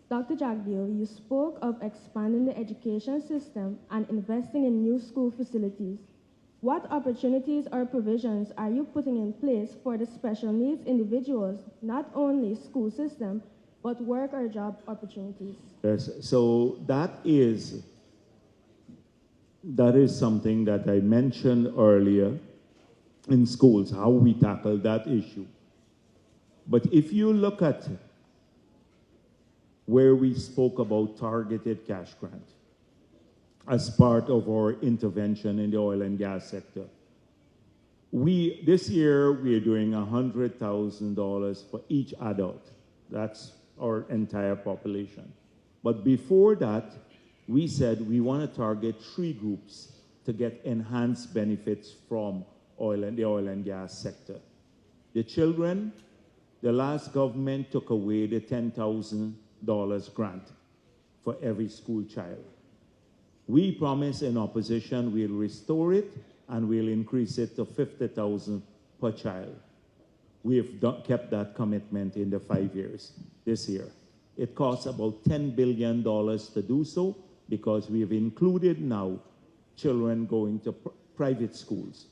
Speaker 6: Dr. Jagdeo, you spoke of expanding the education system and investing in new school facilities. What opportunities or provisions are you putting in place for the special needs individuals, not only school system, but work or job opportunities?
Speaker 3: Yes, so that is something that I mentioned earlier in schools, how we tackle that issue. But if you look at where we spoke about targeted cash grant as part of our intervention in the oil and gas sector, this year we are doing $100,000 for each adult. That's our entire population. But before that, we said we want to target 3 groups to get enhanced benefits from the oil and gas sector. The children, the last government took away the $10,000 grant for every school child. We promise in opposition we'll restore it and we'll increase it to $50,000 per child. We have kept that commitment in the 5 years this year. It costs about $10 billion to do so because we have included now children going to private schools.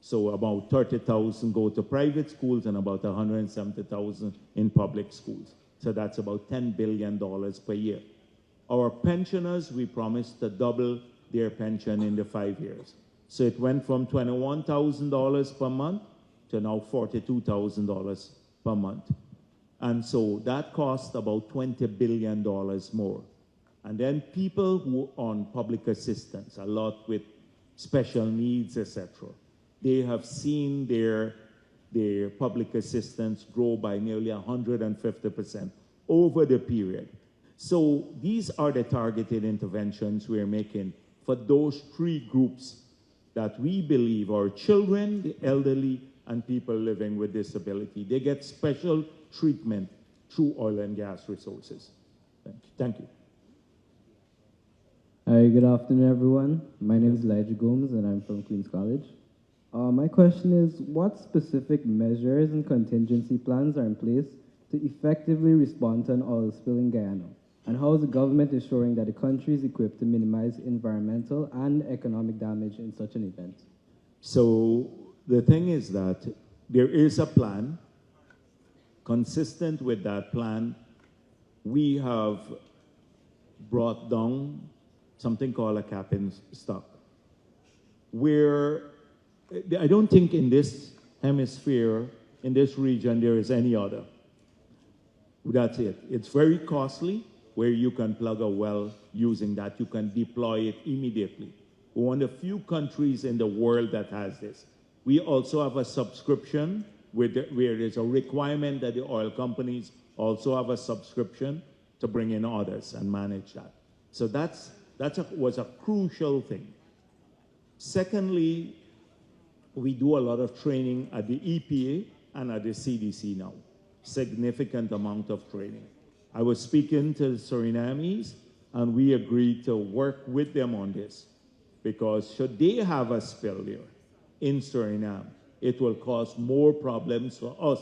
Speaker 3: So about 30,000 go to private schools and about 170,000 in public schools. So that's about $10 billion per year. Our pensioners, we promised to double their pension in the 5 years. So it went from $21,000 per month to now $42,000 per month. And so that cost about $20 billion more. And then people who are on public assistance, a lot with special needs, etc., they have seen their public assistance grow by nearly 150% over the period. So these are the targeted interventions we're making for those 3 groups that we believe are children, the elderly, and people living with disability. They get special treatment through oil and gas resources. Thank you.
Speaker 15: Hi, good afternoon, everyone. My name is Elijah Gomes, and I'm from Queens College. My question is, what specific measures and contingency plans are in place to effectively respond to an oil spill in Guyana? And how is the government ensuring that the country is equipped to minimize environmental and economic damage in such an event?
Speaker 3: So the thing is that there is a plan. Consistent with that plan, we have brought down something called a cap in stock, where I don't think in this hemisphere, in this region, there is any other. That's it. It's very costly where you can plug a well using that. You can deploy it immediately. We're one of the few countries in the world that has this. We also have a subscription where there's a requirement that the oil companies also have a subscription to bring in others and manage that. So that was a crucial thing. Secondly, we do a lot of training at the EPA and at the CDC now. Significant amount of training. I was speaking to the Surinamese, and we agreed to work with them on this, because should they have a spill there in Suriname, it will cause more problems for us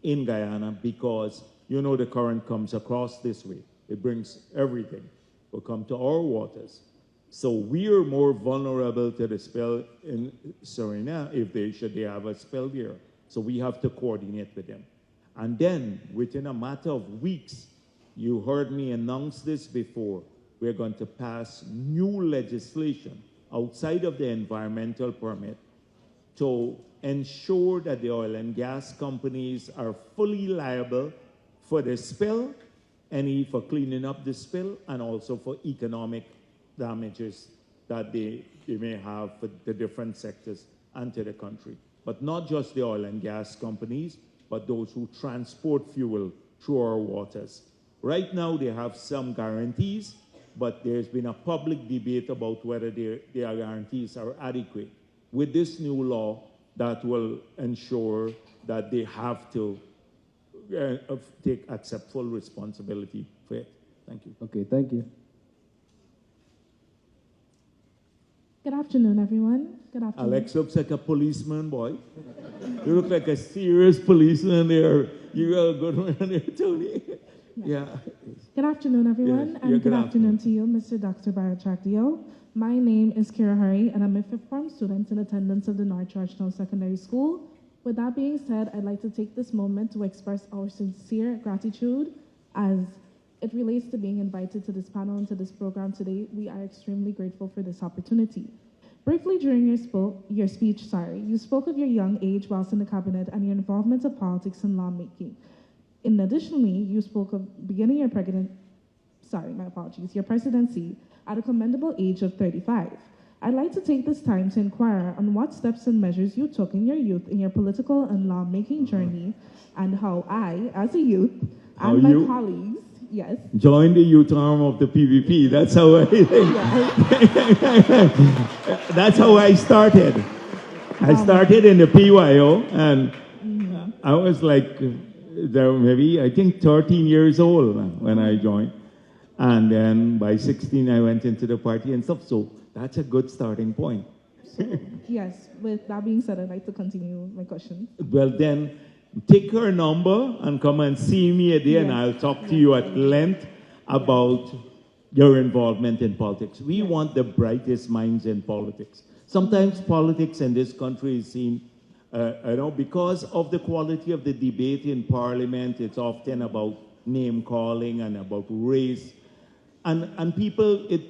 Speaker 3: in Guyana, because you know the current comes across this way. It brings everything. It will come to our waters. So we are more vulnerable to the spill in Suriname should they have a spill there. So we have to coordinate with them. And then, within a matter of weeks, you heard me announce this before, we're going to pass new legislation outside of the environmental permit to ensure that the oil and gas companies are fully liable for the spill, for cleaning up the spill, and also for economic damages that they may have for the different sectors and to the country. But not just the oil and gas companies, but those who transport fuel through our waters. Right now, they have some guarantees, but there's been a public debate about whether their guarantees are adequate. With this new law, that will ensure that they have to accept full responsibility for it. Thank you.
Speaker 15: Okay, thank you.
Speaker 16: Good afternoon, everyone. Good afternoon.
Speaker 3: Alex looks like a policeman, boy. You look like a serious policeman there. You are a good one there, Tony. Yeah.
Speaker 16: Good afternoon, everyone,
Speaker 3: Yes.
Speaker 16: and
Speaker 3: Yeah,
Speaker 16: good afternoon to you, Mr. Dr. Bharrat Jagdeo. My name is Kira Hari, and I'm a fifth form student in attendance of the North Georgetown Secondary School. With that being said, I'd like to take this moment to express our sincere gratitude as it relates to being invited to this panel and to this program today. We are extremely grateful for this opportunity. Briefly during your speech, you spoke of your young age whilst in the cabinet and your involvement of politics and lawmaking. Additionally, you spoke of beginning your presidency at a commendable age of 35. I'd like to take this time to inquire on what steps and measures you took in your youth in your political and lawmaking journey, and how I, as a youth, and my colleagues, yes.
Speaker 3: Join the youth arm of the PVP. That's how I that's how I started. I started in the PYO, and I was like, maybe, I think 13 years old when I joined. And then by 16, I went into the party and stuff. So that's a good starting point.
Speaker 16: Yes, with that being said, I'd like to continue my question.
Speaker 3: Well, then, take her number and come and see me a day, and I'll talk to you at length about your involvement in politics. We want the brightest minds in politics. Sometimes politics in this country is seen, because of the quality of the debate in Parliament, it's often about name calling and about race. And people, it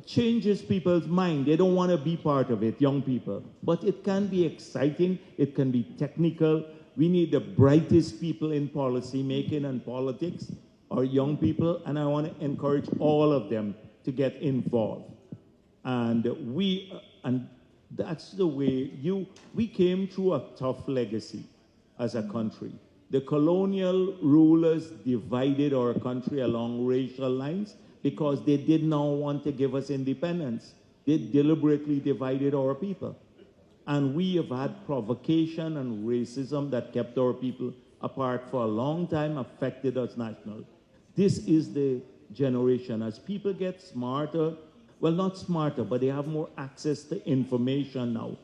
Speaker 3: changes people's mind. They don't want to be part of it, young people. But it can be exciting. It can be technical. We need the brightest people in policy making and politics, our young people, and I want to encourage all of them to get involved. And that's the way we came through a tough legacy as a country. The colonial rulers divided our country along racial lines because they did not want to give us independence. They deliberately divided our people. And we have had provocation and racism that kept our people apart for a long time, affected us nationally. This is the generation. As people get smarter, well, not smarter, but they have more access to information now,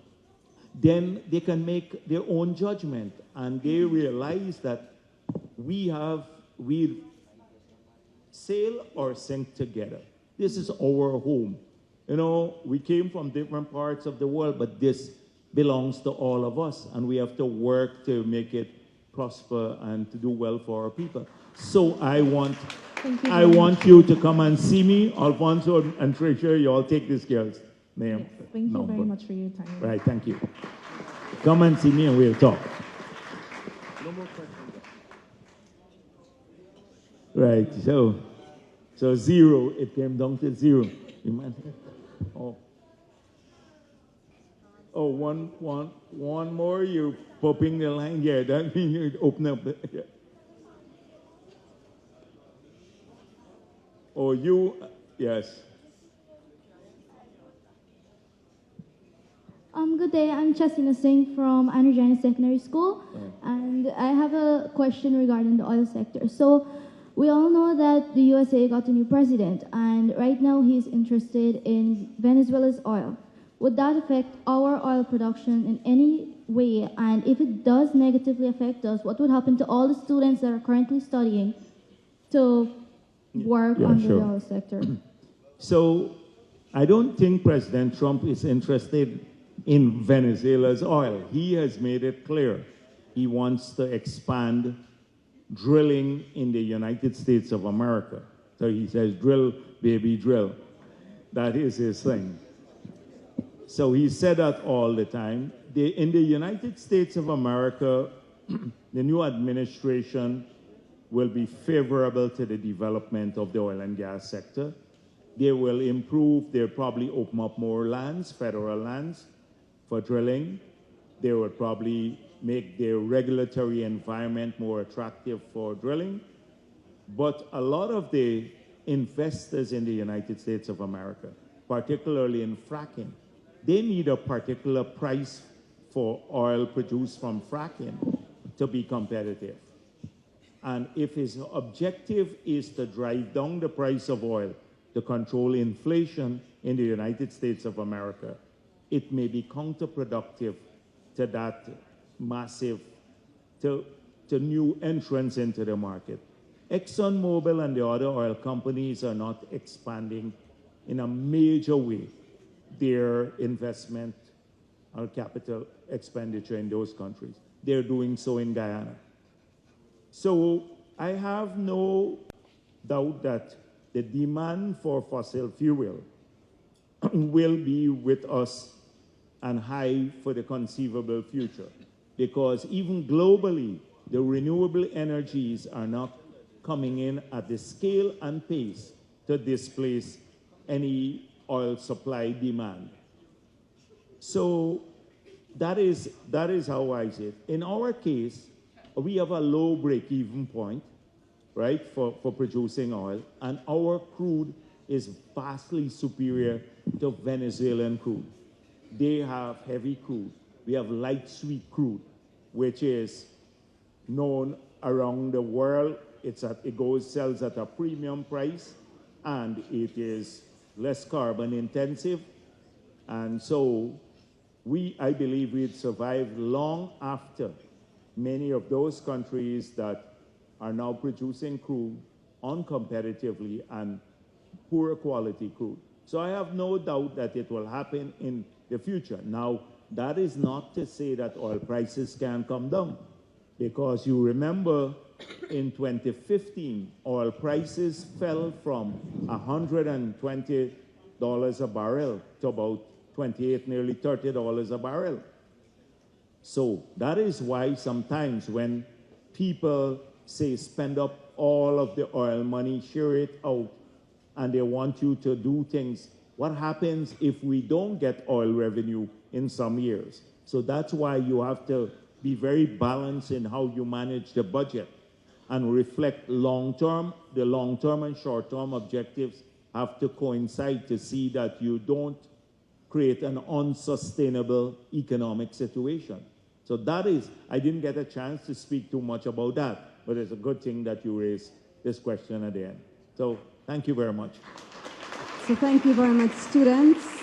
Speaker 3: then they can make their own judgment. And they realize that we sail or sink together. This is our home. You know, we came from different parts of the world, but this belongs to all of us, and we have to work to make it prosper and to do well for our people. So I want you to come and see me. Alfonso and Tricia, you all take this girl's name.
Speaker 16: Yes, thank you very much for your time.
Speaker 3: Right, thank you. Come and see me and we'll talk.
Speaker 2: No more questions.
Speaker 3: Right, so 0, it came down to 0. One more, you're popping the line. Yeah, that means you open up. Yeah. Oh, yes.
Speaker 10: Good day, I'm Chasina Singh from Anurjana Secondary School, and I have a question regarding the oil sector. So, we all know that the USA got a new president, and right now he's interested in Venezuela's oil. Would that affect our oil production in any way? And if it does negatively affect us, what would happen to all the students that are currently studying to work under the oil sector?
Speaker 3: So, I don't think President Trump is interested in Venezuela's oil. He has made it clear he wants to expand drilling in the United States of America. So he says, drill, baby, drill. That is his thing. So he said that all the time. In the United States of America, the new administration will be favorable to the development of the oil and gas sector. They will improve, they'll probably open up more lands, federal lands, for drilling. They will probably make their regulatory environment more attractive for drilling. But a lot of the investors in the United States of America, particularly in fracking, they need a particular price for oil produced from fracking to be competitive. And if his objective is to drive down the price of oil to control inflation in the United States of America, it may be counterproductive to that massive, to new entrants into the market. ExxonMobil and the other oil companies are not expanding in a major way their investment or capital expenditure in those countries. They're doing so in Guyana. So I have no doubt that the demand for fossil fuel will be with us and high for the conceivable future, because even globally, the renewable energies are not coming in at the scale and pace to displace any oil supply demand. So that is how I see it. In our case, we have a low break-even point, right, for producing oil, and our crude is vastly superior to Venezuelan crude. They have heavy crude. We have light sweet crude, which is known around the world. It sells at a premium price, and it is less carbon intensive. And so I believe we'd survive long after many of those countries that are now producing crude uncompetitively and poor quality crude. So I have no doubt that it will happen in the future. Now, that is not to say that oil prices can come down, because you remember in 2015, oil prices fell from $120 a barrel to about $28, nearly $30 a barrel. So that is why sometimes when people say spend up all of the oil money, share it out, and they want you to do things, what happens if we don't get oil revenue in some years? So that's why you have to be very balanced in how you manage the budget and reflect long-term. The long-term and short-term objectives have to coincide to see that you don't create an unsustainable economic situation. So that is, I didn't get a chance to speak too much about that, but it's a good thing that you raised this question at the end. So thank you very much.
Speaker 13: So thank you very much, students.